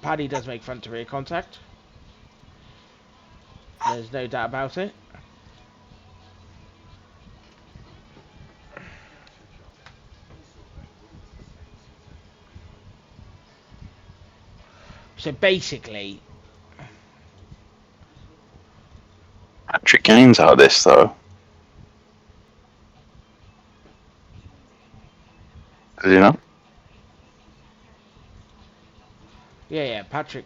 Paddy does make front to rear contact. There's no doubt about it. So basically, Patrick Gaines out of this though. Does he know? yeah, Patrick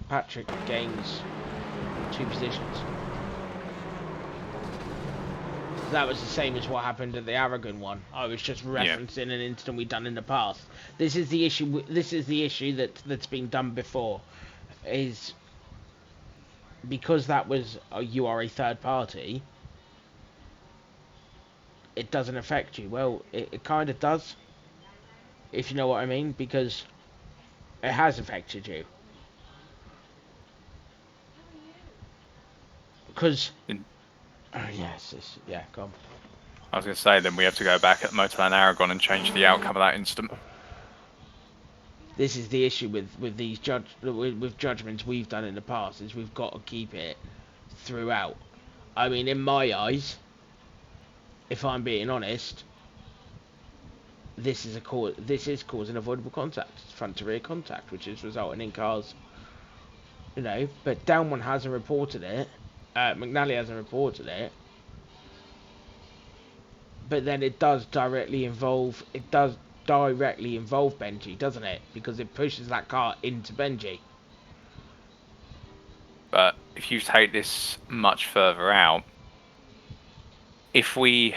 gains 2 positions. That was the same as what happened at the Aragon one. I was just referencing an incident we've done in the past. This is the issue. This is the issue that's been done before, is because that was you are a third party. It doesn't affect you. Well, it kind of does, if you know what I mean, because it has affected you. Because yes, yeah, go on. I was going to say, then we have to go back at Motorland Aragon and change the outcome of that incident. This is the issue with these with judgments we've done in the past, is we've got to keep it throughout. I mean, in my eyes, if I'm being honest, this is causing avoidable contact, front to rear contact, which is resulting in cars, you know. But Downman hasn't reported it. McNally hasn't reported it. But then it does directly involve Benji, doesn't it? Because it pushes that car into Benji. But if you take this much further out, if we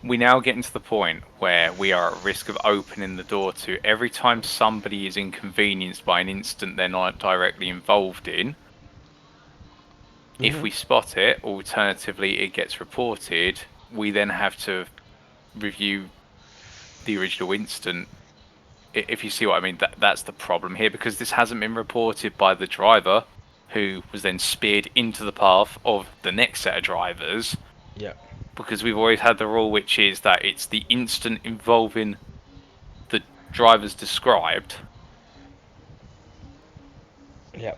now get into the point where we are at risk of opening the door to every time somebody is inconvenienced by an incident they're not directly involved in, if we spot it, alternatively it gets reported, we then have to review the original incident. If you see what I mean, that's the problem here, because this hasn't been reported by the driver, who was then speared into the path of the next set of drivers. Yeah. Because we've always had the rule, which is that it's the incident involving the drivers described. Yeah.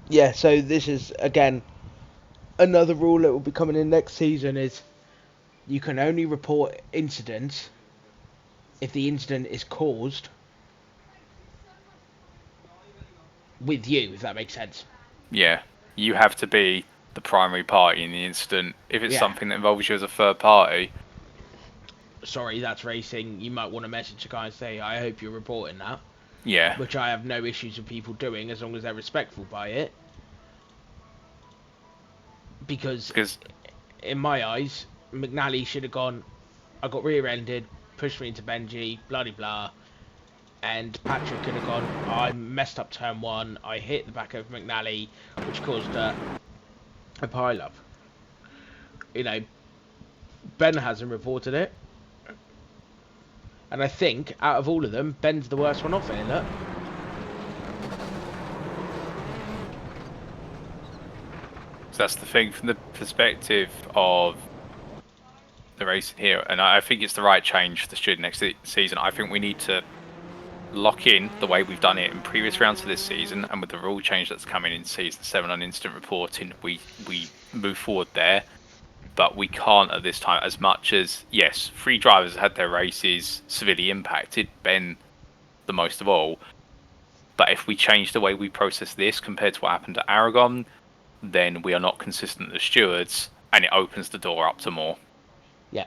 Yeah, so this is, again, another rule that will be coming in next season, is you can only report incidents if the incident is caused with you, if that makes sense. Yeah, you have to be the primary party in the incident. If it's Yeah. something that involves you as a third party, sorry, that's racing, you might want to message a guy and say, I hope you're reporting that. yeah. Which I have no issues with people doing, as long as they're respectful by it. Because in my eyes, McNally should have gone, I got rear-ended, pushed me into Benji, blah blah blah. and Patrick could have gone, I messed up turn 1, I hit the back of McNally, which caused a pile-up. You know, Ben hasn't reported it. And I think, out of all of them, Ben's the worst one off here, look. So that's the thing from the perspective of the racing here, and I think it's the right change for the student next season. I think we need to lock in the way we've done it in previous rounds of this season, and with the rule change that's coming in season 7 on instant reporting, we move forward there. But we can't at this time, as much as, yes, 3 drivers had their races severely impacted, Ben the most of all. But if we change the way we process this compared to what happened at Aragon, then we are not consistent as stewards, and it opens the door up to more. Yeah,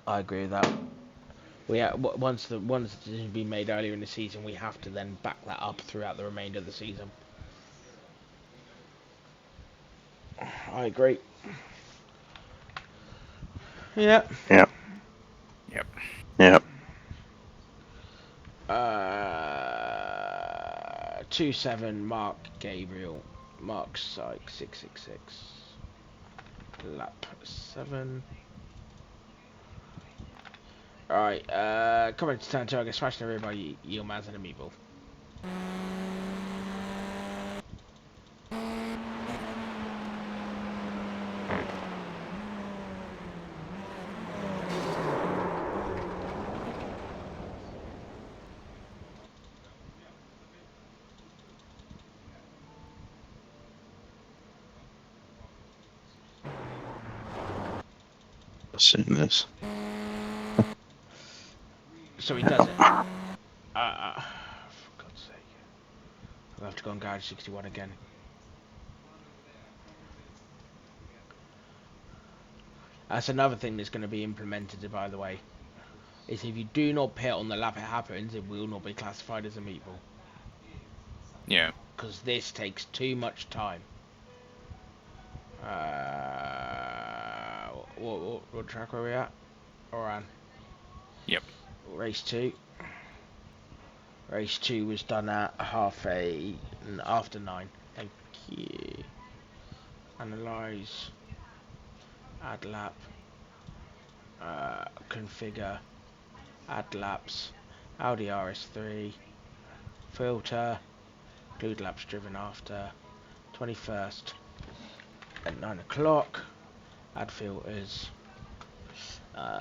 I agree with that. Once the decision has been made earlier in the season, we have to then back that up throughout the remainder of the season. I agree. Yeah. Yep. Yep. Yep. 2-7, Mark Gabriel. Mark Sykes, 666. Lap 7. Alright, coming to turn 2, I get smashed over by Yilmaz and a meatball. I've seen this. So he does it. For God's sake. I'll have to go on Garage 61 again. That's another thing that's going to be implemented, by the way. Is if you do not pit on the lap it happens, it will not be classified as a meatball. Yeah. Because this takes too much time. What track are we at? Oran. Yep. Race 2. Race 2 was done at after 9. Thank you. Analyze. Add lap. Configure. Add laps. Audi RS3. Filter. Include laps driven after. 21st. At 9 o'clock. Add filters. That'll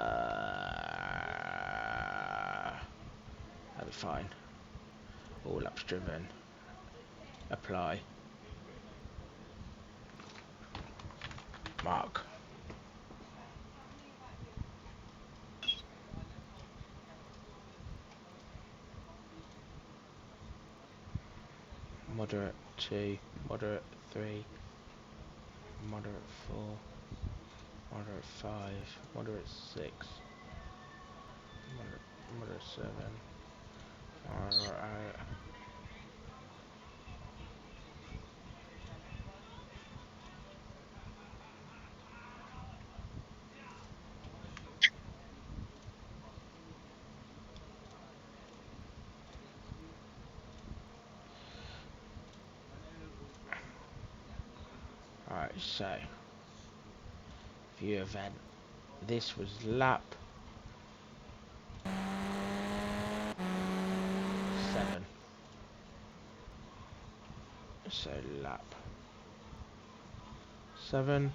be fine. All laps driven. Apply. Mark. Moderate 2, moderate 3, moderate 4, moderate 5, moderate 6, moderate 7, moderate 8. Alright, so view event. This was lap 7. So lap 7.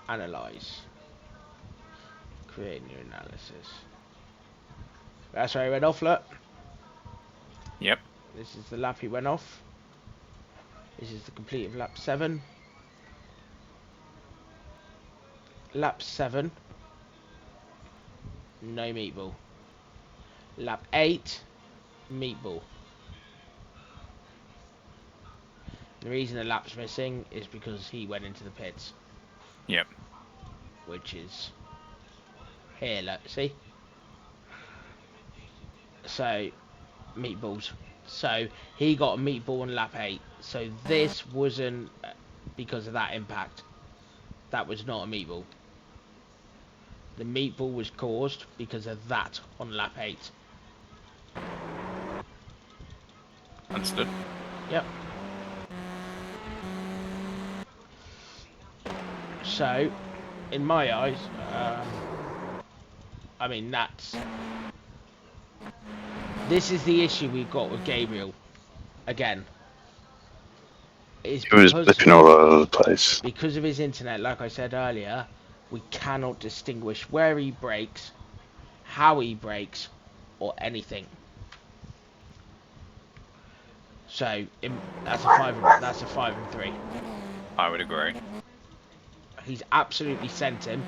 Analyze. Create new analysis. That's where he went off, look. Yep. This is the lap he went off. This is the complete of lap 7. Lap 7. No meatball. Lap 8. Meatball. The reason the lap's missing is because he went into the pits. Yep. Which is here, look, see? So, meatballs. So, he got a meatball on lap 8. So, this wasn't because of that impact. That was not a meatball. The meatball was caused because of that on lap 8. Understood. Yep. So, in my eyes, I mean, this is the issue we've got with Gabriel. Again, is He was blipping all over the place. because of his internet, like I said earlier, we cannot distinguish where he breaks, how he breaks, or anything. So that's a 5-3. I would agree. He's absolutely sent him.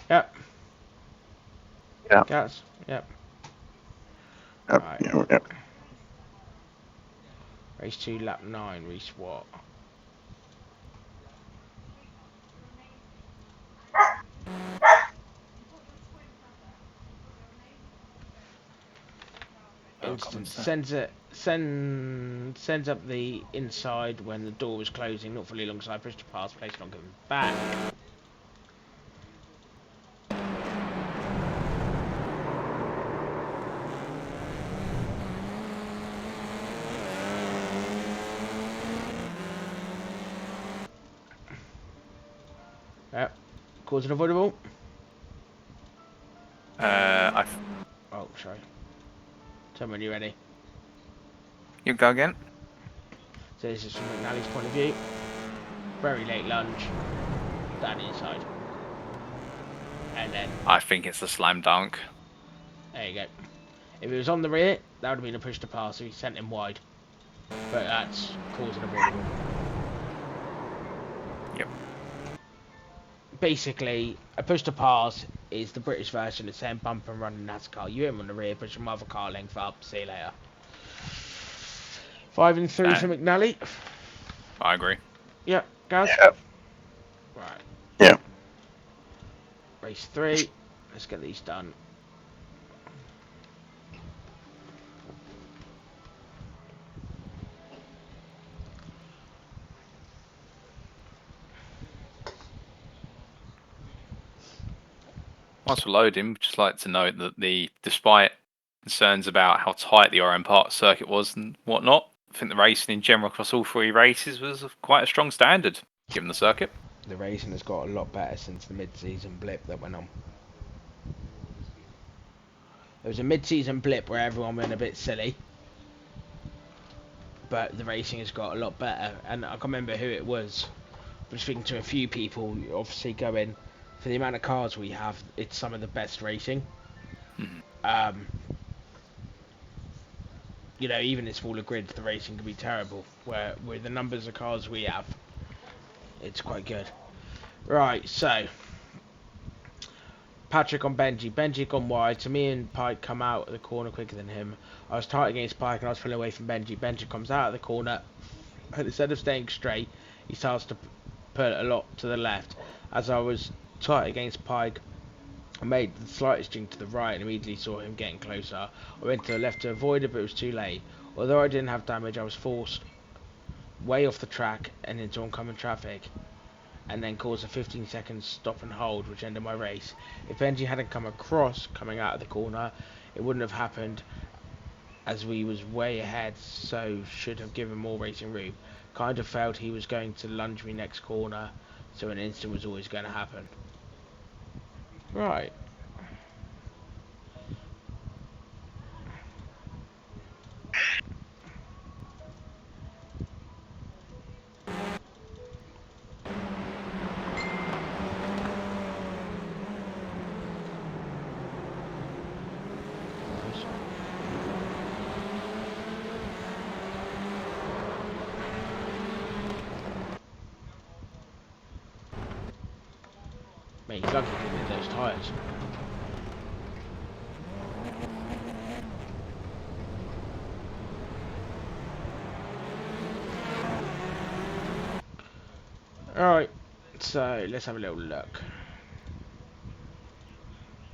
Yep. Yeah. Cats. Yep. Yep. Right. Yep. Race 2, lap 9. Reese Watt. Instant sends up the inside when the door was closing, not fully alongside, pushed to pass, place not given back. Yep. Cause unavoidable. Oh, sorry. Tell me when you're ready. You go again. So this is from McNally's point of view. Very late lunge. Down the inside. And then... I think it's a slam dunk. There you go. If it was on the rear, that would have been a push to pass, so he sent him wide. But that's causing avoidable. Yep. Basically, a push to pass is the British version of saying bump and run in NASCAR. You hit him on the rear, push your other car length up, see you later. 5-3 for McNally. I agree. Yep, Gaz? Yep. Right. Yeah. Race 3. Let's get these done. Whilst we're loading, we'd just like to note that despite concerns about how tight the Oran Park circuit was and whatnot, I think the racing in general across all 3 races was of quite a strong standard, given the circuit. The racing has got a lot better since the mid-season blip that went on. There was a mid-season blip where everyone went a bit silly, but the racing has got a lot better. And I can't remember who it was. I was speaking to a few people, obviously going, for the amount of cars we have, it's some of the best racing. You know, even in smaller grids, the racing can be terrible. Where with the numbers of cars we have, it's quite good. Right, so Patrick on Benji. Benji gone wide, so me and Pike come out of the corner quicker than him. I was tight against Pike and I was pulling away from Benji. Benji comes out of the corner, and instead of staying straight, he starts to put a lot to the left. As I was tight against Pike, I made the slightest jink to the right and immediately saw him getting closer. I went to the left to avoid it, but it was too late. Although I didn't have damage, I was forced way off the track and into oncoming traffic, and then caused a 15-second stop and hold, which ended my race. If Benji hadn't come across coming out of the corner, it wouldn't have happened, as we was way ahead, so should have given more racing room. Kind of felt he was going to lunge me next corner, so an instant was always going to happen. Right. Mate, he's lucky he didn't hit those tyres. Alright, so let's have a little look.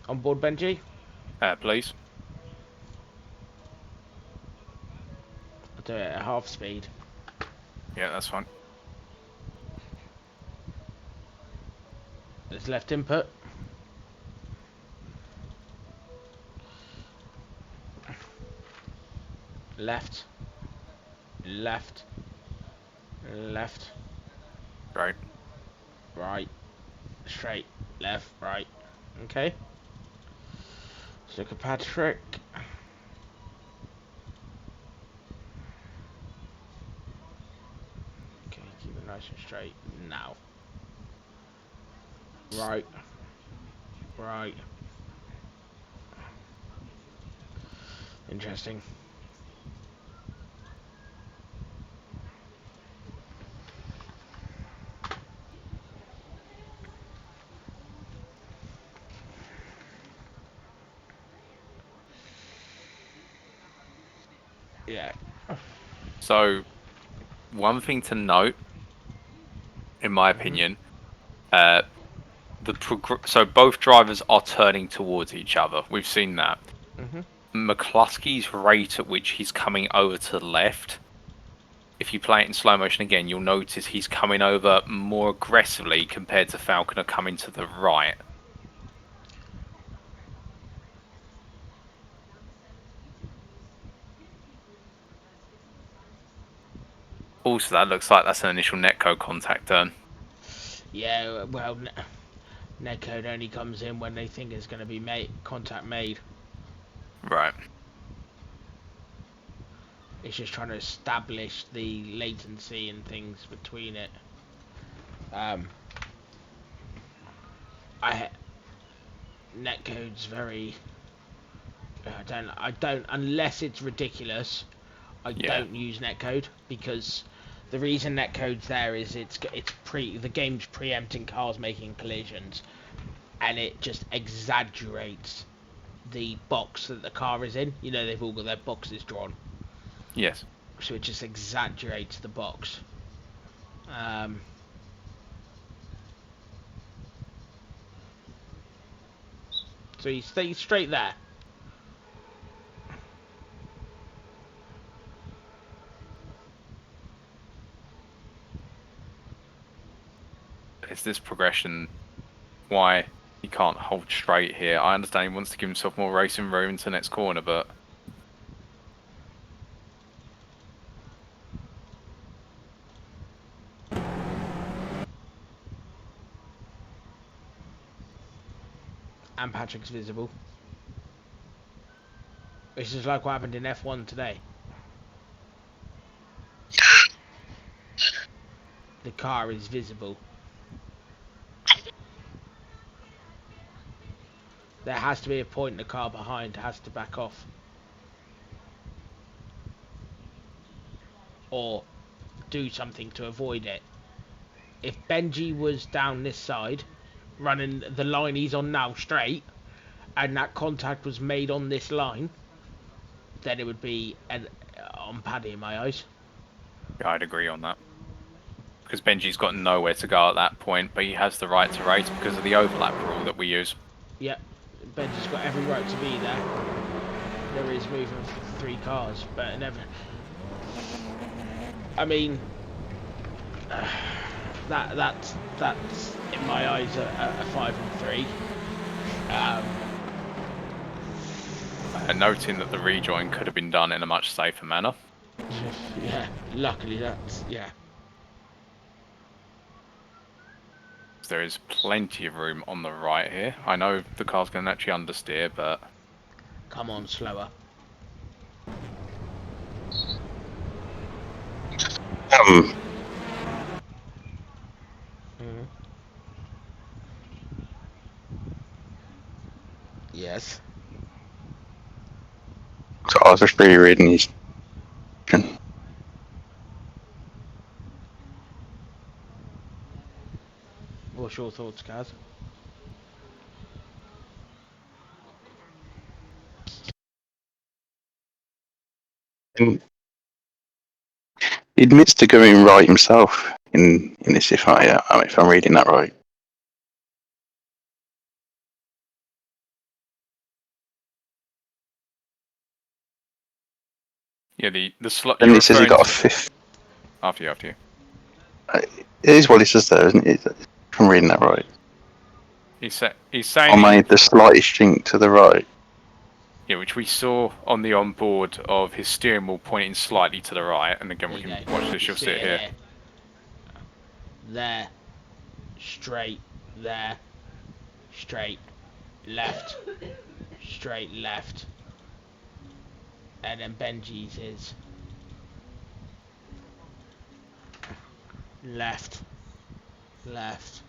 On board, Benji? Please. I'll do it at half speed. Yeah, that's fine. There's left input. Left. Left. Left. Right. Right. Straight. Left. Right. Okay. Let's look at Patrick. Okay, keep it nice and straight. Now. Right. Right. Interesting. Yeah. So, one thing to note, in my opinion, so both drivers are turning towards each other. We've seen that. McCluskey's rate at which he's coming over to the left, if you play it in slow motion again, you'll notice he's coming over more aggressively compared to Falconer coming to the right. Also, that looks like that's an initial netcode contact turn. Yeah, well, netcode only comes in when they think it's going to be contact made. Right. It's just trying to establish the latency and things between it. Netcode's very. I don't unless it's ridiculous. I don't use netcode because the reason netcode's there is the game's preempting cars making collisions, and it just exaggerates the box that the car is in. You know, they've all got their boxes drawn. Yes. So it just exaggerates the box. So you stay straight there. Is this progression why he can't hold straight here? I understand he wants to give himself more racing room into the next corner, but And Patrick's visible. This is like what happened in F1 today. The car is visible. There has to be a point the car behind has to back off. Or do something to avoid it. If Benji was down this side, running the line he's on now straight, and that contact was made on this line, then it would be on Paddy in my eyes. yeah, I'd agree on that. Because Benji's got nowhere to go at that point, but he has the right to race because of the overlap rule that we use. Yep, Benji's got every right to be there. There is movement for 3 cars, but never. I mean, that's in my eyes a 5 and 3. Noting that the rejoin could have been done in a much safer manner. Yeah, luckily that's yeah. There is plenty of room on the right here. I know the car's going to naturally understeer, but Come on, slower. Yes. So I was just rereading his. What's your thoughts, Kaz? He admits to going right himself in this. If I'm reading that right. yeah, the slot. And he says he got a 5th. After you. It is what he says there, isn't it? If I'm reading that right. He's saying. I made the slightest jink to the right. Yeah, which we saw on the onboard of his steering wheel pointing slightly to the right, and again we can watch this. You'll see it here. There, straight, there, straight, left, straight, left, and then Benji's is left, left,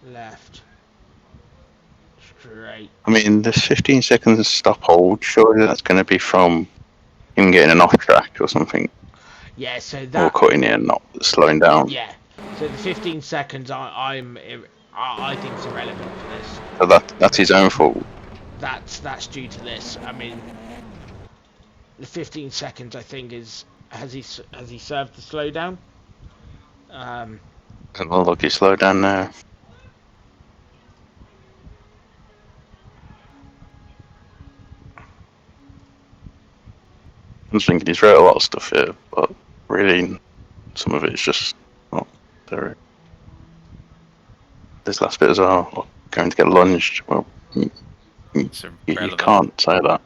left, straight. I mean, this 15 seconds stop hold, surely that's going to be from him getting an off track or something. Yeah, so Or that. cutting in, not slowing down. Yeah, so the 15 seconds I think is irrelevant for this. So that's his own fault. That's due to this. I mean, the 15 seconds I think is has he served the slowdown? Doesn't look like he slowed down now. I'm just thinking he's wrote a lot of stuff here, but really, some of it's just not there. This last bit as well, going to get lunged. Well, you can't say that.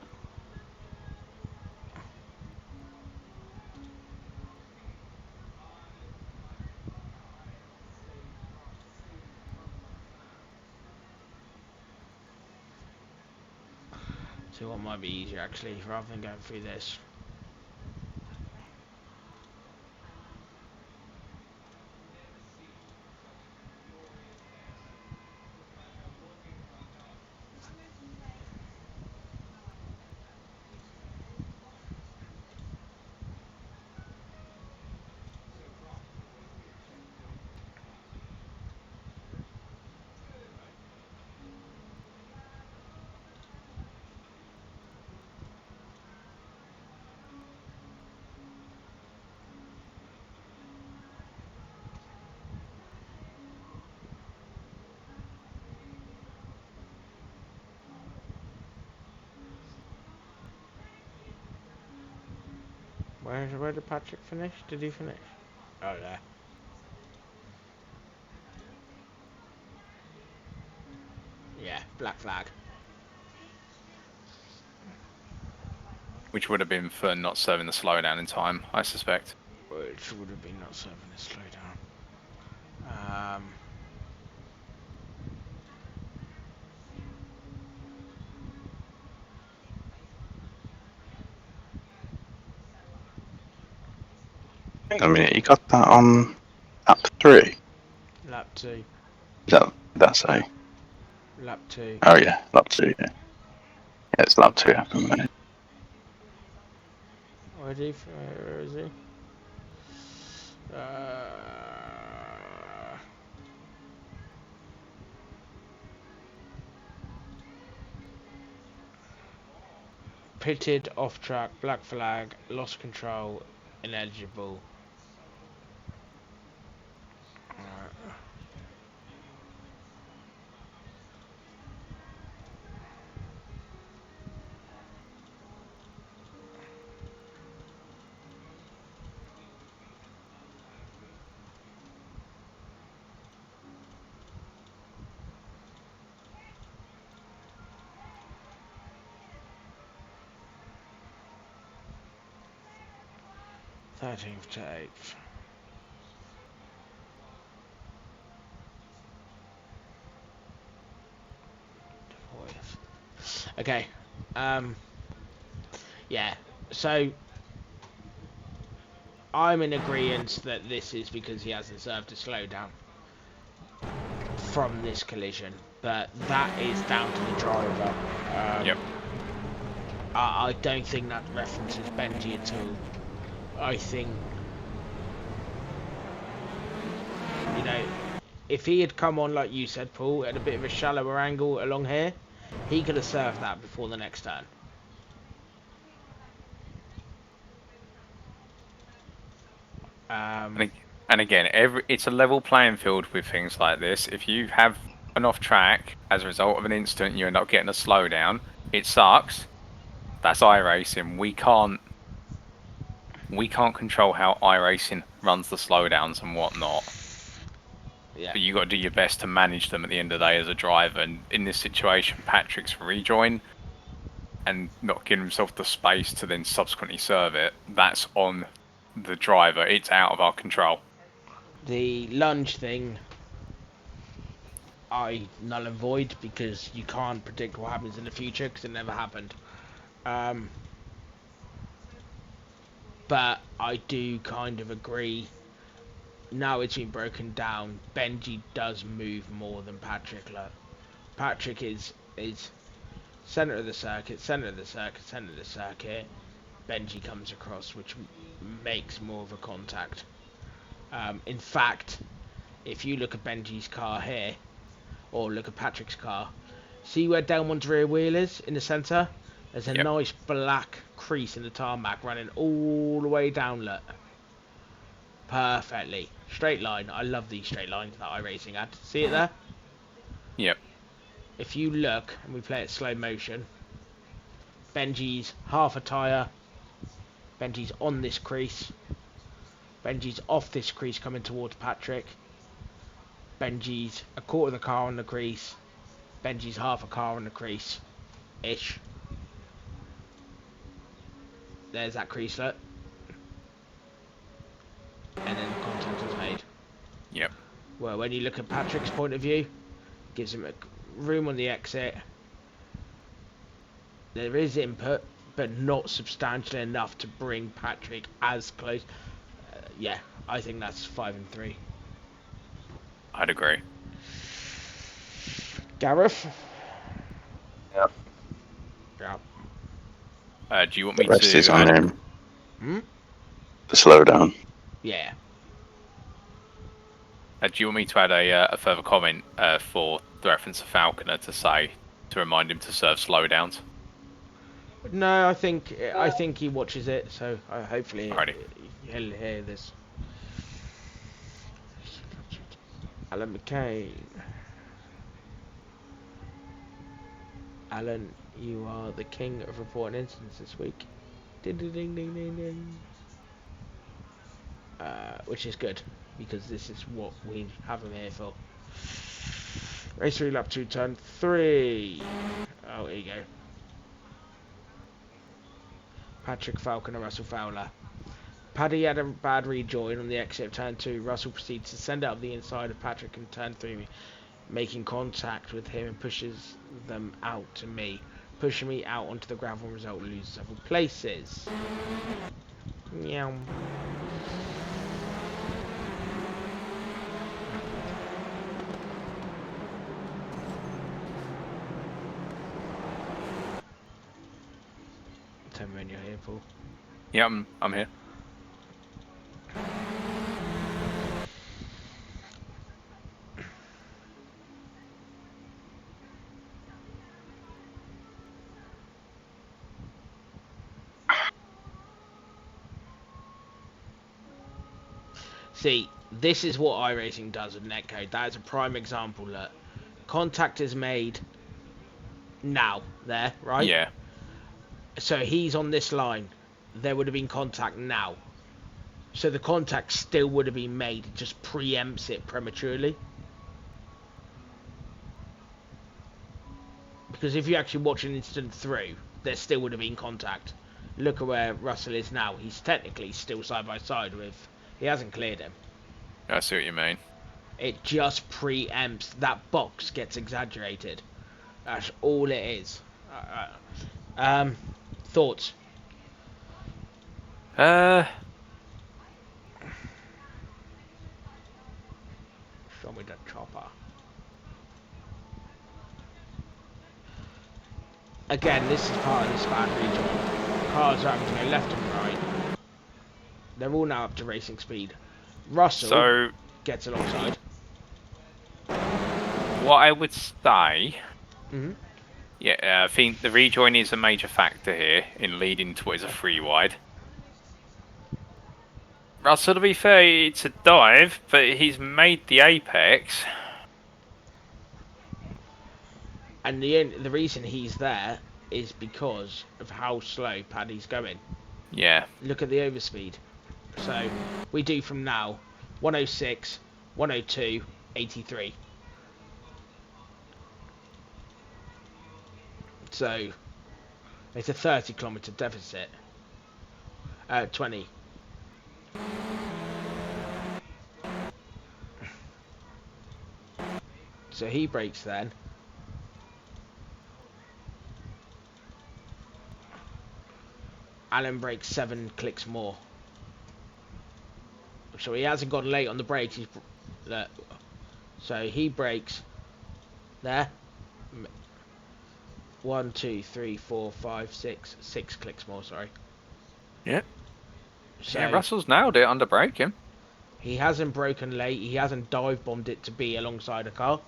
So what might be easier actually, rather than going through this. Where did Patrick finish? Did he finish? Oh, there. Yeah, black flag. Which would have been for not serving the slowdown in time, I suspect. Which would have been not serving a slowdown. 'Hang on a minute, you got that on lap 3? Lap 2. That's a... Lap 2. Oh yeah, lap 2, yeah. Yeah, it's lap 2 happened a minute. Where is he? Pitted, off track, black flag, lost control, ineligible. Alright. Thirteenth to 8th. Okay. Yeah. So I'm in agreement that this is because he hasn't served a slowdown from this collision, but that is down to the driver. Yep. I don't think that references Benji at all. I think, you know, if he had come on like you said, Paul, at a bit of a shallower angle along here, he could have served that before the next turn. And again, it's a level playing field with things like this. If you have an off track as a result of an incident, you end up getting a slowdown. It sucks. That's iRacing. We can't control how iRacing runs the slowdowns and whatnot. Yeah. But you got to do your best to manage them at the end of the day as a driver. And in this situation, Patrick's rejoin and not giving himself the space to then subsequently serve it. That's on the driver. It's out of our control. The lunge thing, I null and void because you can't predict what happens in the future because it never happened. But I do kind of agree. Now it's been broken down. Benji does move more than Patrick. Look, Patrick is center of the circuit, center of the circuit, center of the circuit. Benji comes across, which makes more of a contact. In fact, if you look at Benji's car here, or look at Patrick's car, see where Delmont's rear wheel is in the centre? There's a nice black crease in the tarmac running all the way down, look. Perfectly. Straight line. I love these straight lines that iRacing had. See it there? Yep. If you look, and we play it slow motion, Benji's half a tyre, Benji's on this crease, Benji's off this crease coming towards Patrick, Benji's a quarter of the car on the crease, Benji's half a car on the crease, ish. There's that crease, look. And then contact is made. Yep. Well, when you look at Patrick's point of view, gives him a room on the exit. There is input, but not substantial enough to bring Patrick as close. Yeah, I think that's 5 and 3. I'd agree. Gareth? Yep. Yeah. Do you want me The rest to is on add him. Hmm? The slowdown. Yeah. do you want me to add a further comment for the reference of Falconer to remind him to serve slowdowns? No, I think he watches it, so hopefully he'll hear this. Alan McCain. Alan, you are the king of reporting incidents this week. Ding ding ding ding ding ding. Which is good, because this is what we have him here for. Race 3, lap 2, turn 3. Oh, here you go. Patrick Falcon and Russell Fowler. Paddy had a bad rejoin on the exit of turn 2. Russell proceeds to send it up the inside of Patrick in turn 3, making contact with him and pushes them out to me. Pushing me out onto the gravel, result loses several places. Meow. Tell me when you're here, Paul. Yeah, I'm here. See, this is what iRacing does with netcode. That is a prime example. Look, contact is made now, there, right? Yeah. So he's on this line. There would have been contact now. So the contact still would have been made. It just preempts it prematurely. Because if you actually watch an incident through, there still would have been contact. Look at where Russell is now. He's technically still side by side with... He hasn't cleared him. I see what you mean. It just preempts. That box gets exaggerated. That's all it is. Thoughts? Show me the chopper. Again, this is part of this bad rejoin. Cars are having to go left and right. They're all now up to racing speed. Russell gets alongside. What I would say... Mm-hmm. Yeah, I think the rejoin is a major factor here in leading to what is a free wide. Russell, to be fair, it's a dive, but he's made the apex. And the reason he's there is because of how slow Paddy's going. Yeah. Look at the overspeed. So we do from now 106, 102, 83. So it's a 30-kilometre deficit. 20. So he brakes then. Alan brakes 7 clicks more. So he hasn't gone late on the brakes. So he brakes there. 1, 2, 3, 4, 5, 6. 6 clicks more, sorry. Yeah. So yeah, Russell's nailed it under braking. he hasn't broken late. He hasn't dive bombed it to be alongside a car.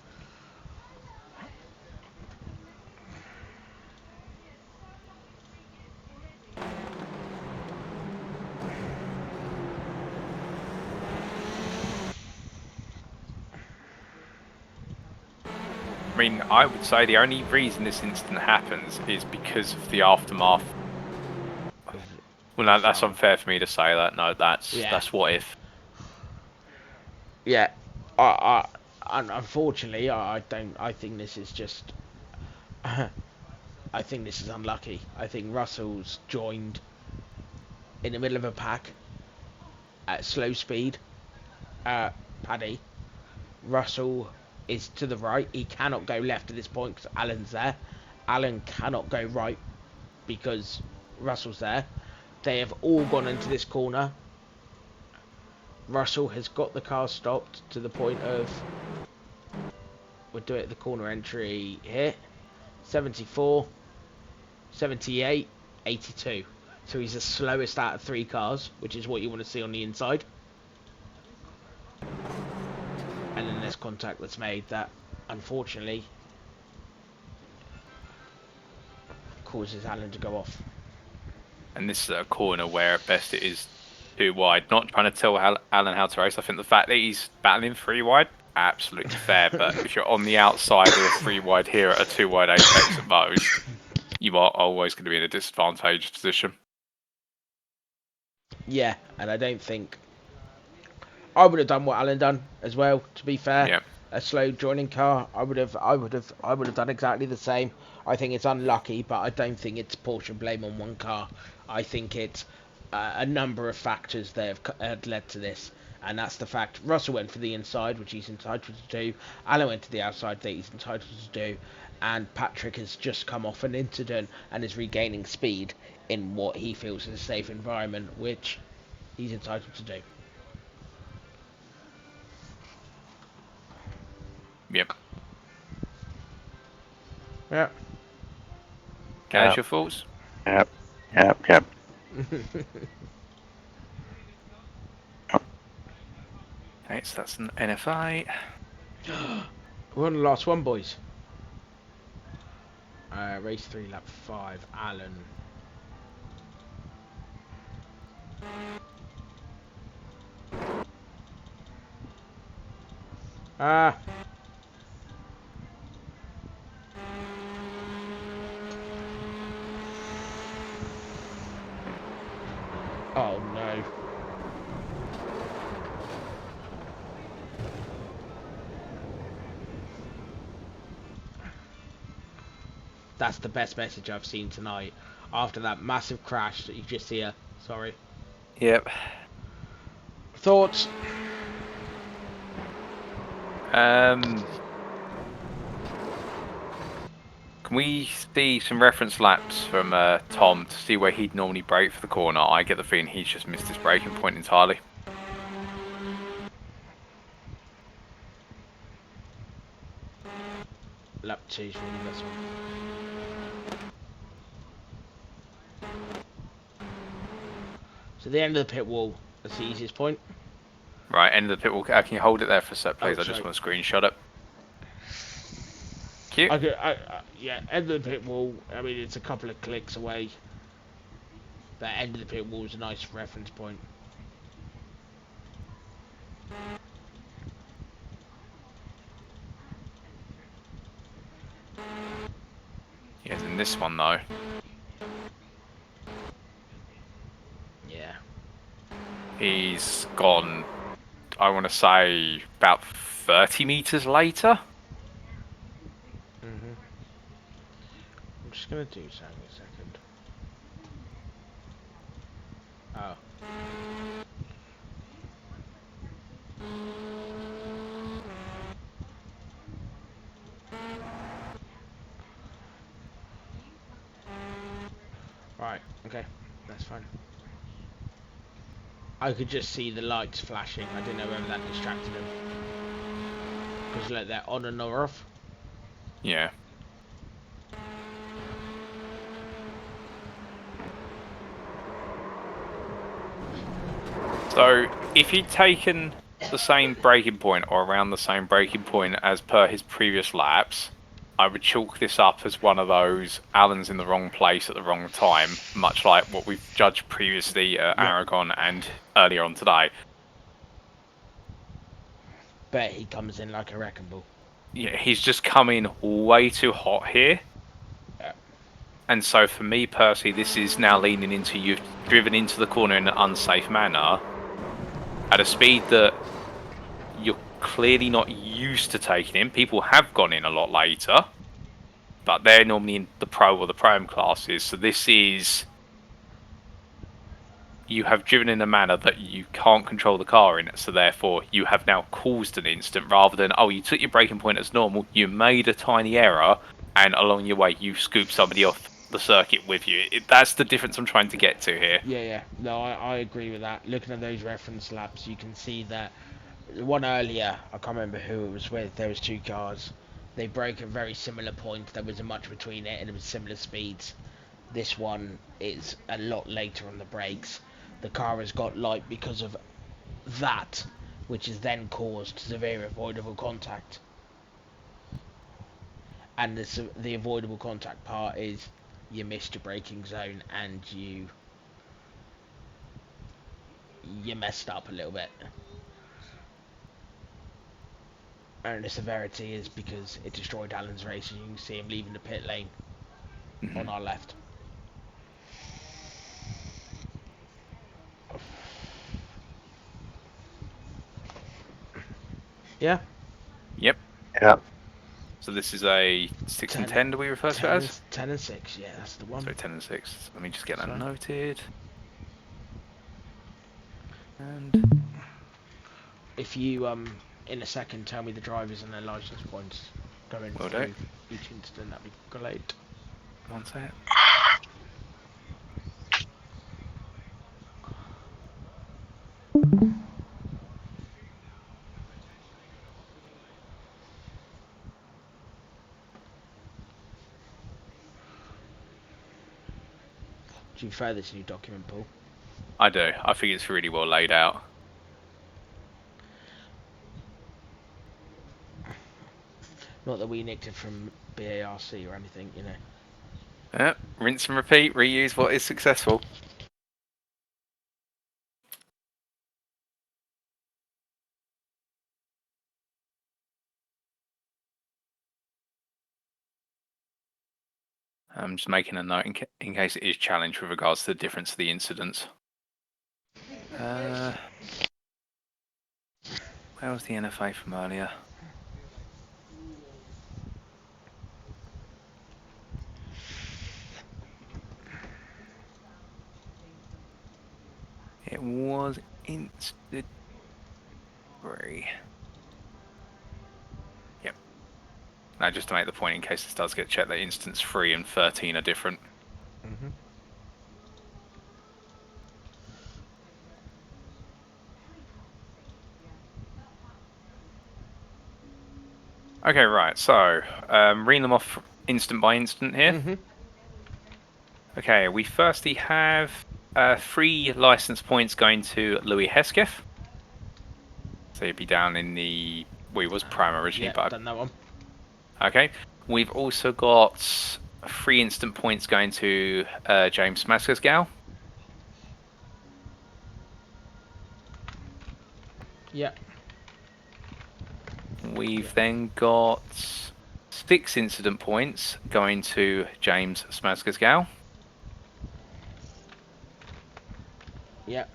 I mean, I would say the only reason this incident happens is because of the aftermath. Well, no, that's unfair for me to say that. No, that's what if. Yeah, unfortunately, I don't. I think this is just. I think this is unlucky. I think Russell's joined in the middle of a pack at slow speed. Paddy. Russell is to the right. He cannot go left at this point because Alan's there. Alan cannot go right because Russell's there. They have all gone into this corner. Russell has got the car stopped to the point of... We'll do it at the corner entry here. 74, 78, 82. So he's the slowest out of 3 cars, which is what you want to see on the inside. And then there's contact that's made that, unfortunately, causes Alan to go off. And this is a corner where at best it is too wide. Not trying to tell Alan how to race. I think the fact that he's battling 3 wide, absolutely fair. But if you're on the outside of a 3 wide here at a 2 wide apex at most, you are always going to be in a disadvantaged position. Yeah, and I don't think... I would have done what Alan done as well, to be fair. Yeah. A slow joining car, I would have done exactly the same. I think it's unlucky, but I don't think it's Porsche blame on one car. I think it's a number of factors that have led to this, and that's the fact Russell went for the inside, which he's entitled to do. Alan went to the outside, that he's entitled to do, and Patrick has just come off an incident and is regaining speed in what he feels is a safe environment, which he's entitled to do. Yep. Yeah. Guys, your thoughts? Yep. Okay, so that's an NFI. We're on the last one, boys. Race 3, lap 5, Alan. Oh no. That's the best message I've seen tonight. After that massive crash that you just hear. Sorry. Yep. Thoughts? Can we see some reference laps from Tom to see where he'd normally brake for the corner? I get the feeling he's just missed his braking point entirely. Lap 2 is really this one. So the end of the pit wall, that's the easiest point. Right, end of the pit wall. Can you hold it there for a sec, please? Oh, I just sorry. want to screenshot it. Cute. Yeah, end of the pit wall. I mean, it's a couple of clicks away. That end of the pit wall is a nice reference point. Yes, in this one though. Yeah. He's gone, I want to say, about 30 meters later. I'm just gonna do something a second. Oh. Right, okay, that's fine. I could just see the lights flashing. I didn't know whether that distracted him. Because look, they're on and off. Yeah. So, if he'd taken the same braking point or around the same braking point as per his previous laps, I would chalk this up as one of those Alan's in the wrong place at the wrong time, much like what we've judged previously at Aragon and earlier on today. Bet he comes in like a wrecking ball. Yeah, he's just come in way too hot here. And so for me personally, this is now leaning into you've driven into the corner in an unsafe manner at a speed that you're clearly not used to taking in. People have gone in a lot later, but they're normally in the Pro or the Pro-Am classes. So this is... You have driven in a manner that you can't control the car in, so therefore you have now caused an incident rather than, oh, you took your braking point as normal, you made a tiny error, and along your way you scooped somebody off the circuit with you. That's the difference I'm trying to get to here. Yeah. No, I agree with that. Looking at those reference laps, you can see that the one earlier, I can't remember who it was with, there was two cars. They broke at very similar points. There wasn't much between it, and it was similar speeds. This one is a lot later on the brakes. The car has got light because of that, which has then caused severe avoidable contact. And the avoidable contact part is you missed your braking zone and you messed up a little bit. And the severity is because it destroyed Alan's race, and you can see him leaving the pit lane on our left. Yeah? Yep. Yeah. So this is a 6 and 10, do we refer to it as? 10 and 6, yeah, that's the one. So 10 and 6. Let me just get that noted. And if you, in a second, tell me the drivers and their license points going through each incident, that'd be great. One sec. Do you prefer this new document, Paul? I do. I think it's really well laid out. Not that we nicked it from BARC or anything, you know. Rinse and repeat, reuse what is successful. I'm just making a note in case it is challenged with regards to the difference of the incidents. Where was the NFA from earlier? It was incident 3. Yep. Now, just to make the point in case this does get checked, that instance 3 and 13 are different. Okay, right, so, reading them off instant by instant here. Okay, we firstly have 3 license points going to Louis Hesketh. So he'd be down in the... Well, he was Prime originally, but... done that one. Okay, we've also got 3 instant points going to James Maskersgal. Yeah. We've then got 6 incident points going to James Smaskersgal. Yeah.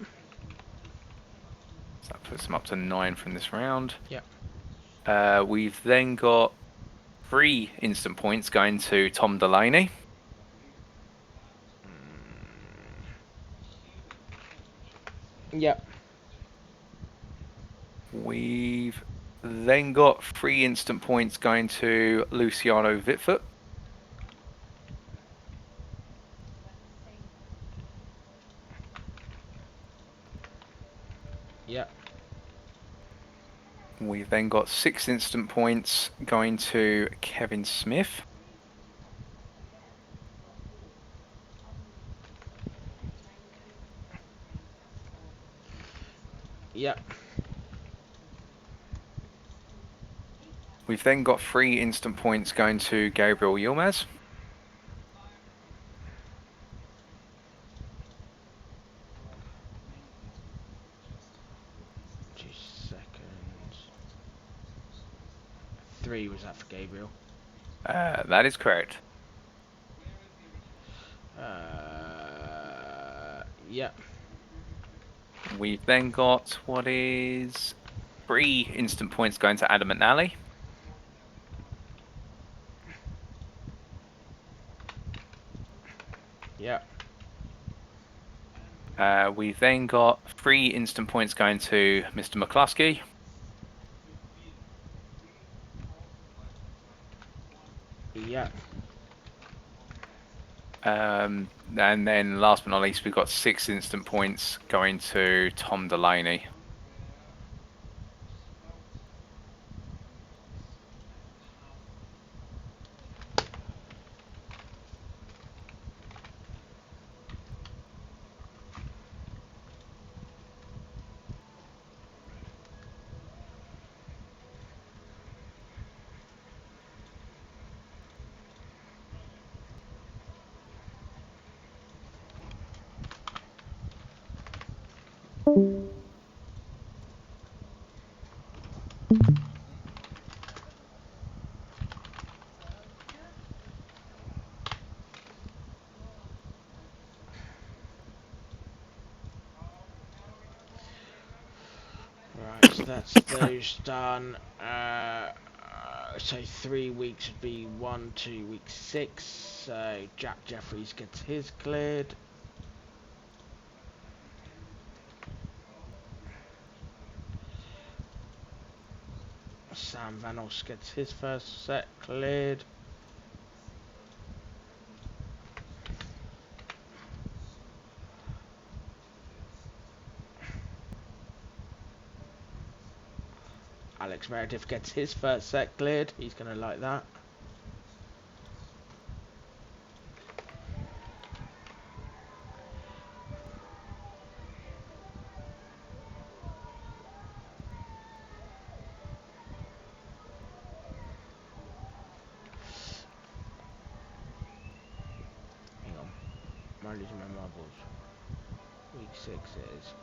So that puts him up to 9 from this round. Yeah. We've then got 3 instant points going to Tom Delaney. Yep. We've then got 3 instant points going to Luciano Vitfoot. Yep. We've then got 6 instant points going to Kevin Smith. Yep. We've then got 3 instant points going to Gabriel Yilmaz. Seconds. 3 was that for Gabriel? That is correct. Yep. We've then got 3 instant points going to Adam McNally. Yep. We've then got 3 instant points going to Mr. McCluskey. Yep. And then last but not least, we've got 6 instant points going to Tom Delaney. Right, so that's those done. So 3 weeks would be 1, 2, week 6. So Jack Jeffries gets his cleared. Sam Vanos gets his first set cleared. Alex Meredith gets his first set cleared. He's going to like that. Hang on. Am I losing my marbles? Week 6 is.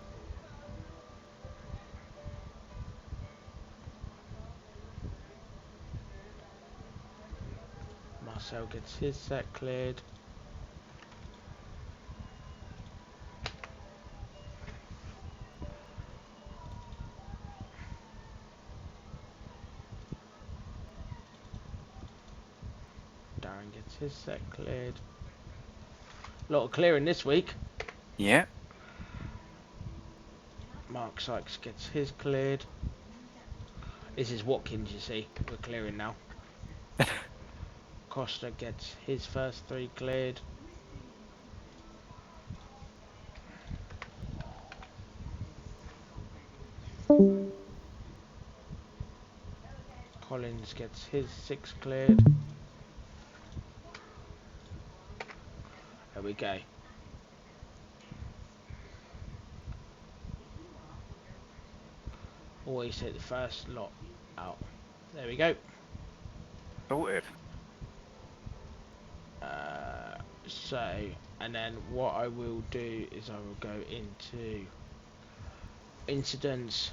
Marcel gets his set cleared. Darren gets his set cleared. A lot of clearing this week. Yeah. Mark Sykes gets his cleared. This is Watkins, you see. We're clearing now. Costa gets his first 3 cleared. Collins gets his 6 cleared. There we go. Always take the first lot out. There we go. Sorted. So, and then what I will do is I will go into incident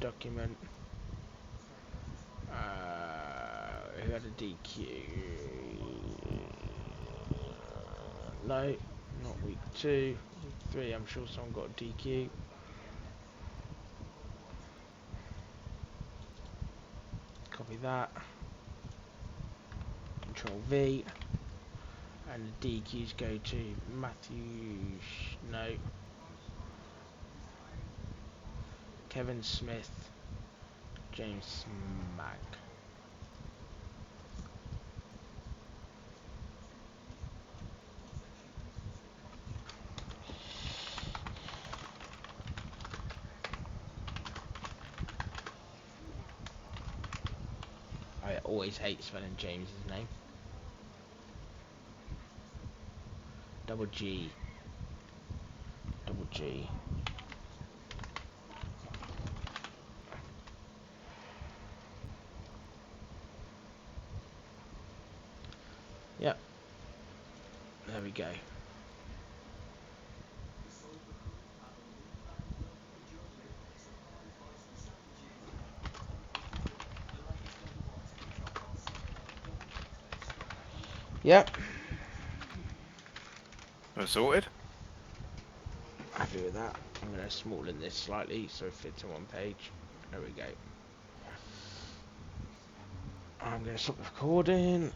document. Who had a DQ? No, not week 2. Week 3, I'm sure someone got a DQ. that. Control V. And the DQs go to Matthew. No. Kevin Smith. James Mack. I always hate spelling James's name. Double G. Double G. Yep. There we go. Yep. We're sorted. Happy with that. I'm going to smallen this slightly so it fits on one page. There we go. I'm going to stop recording.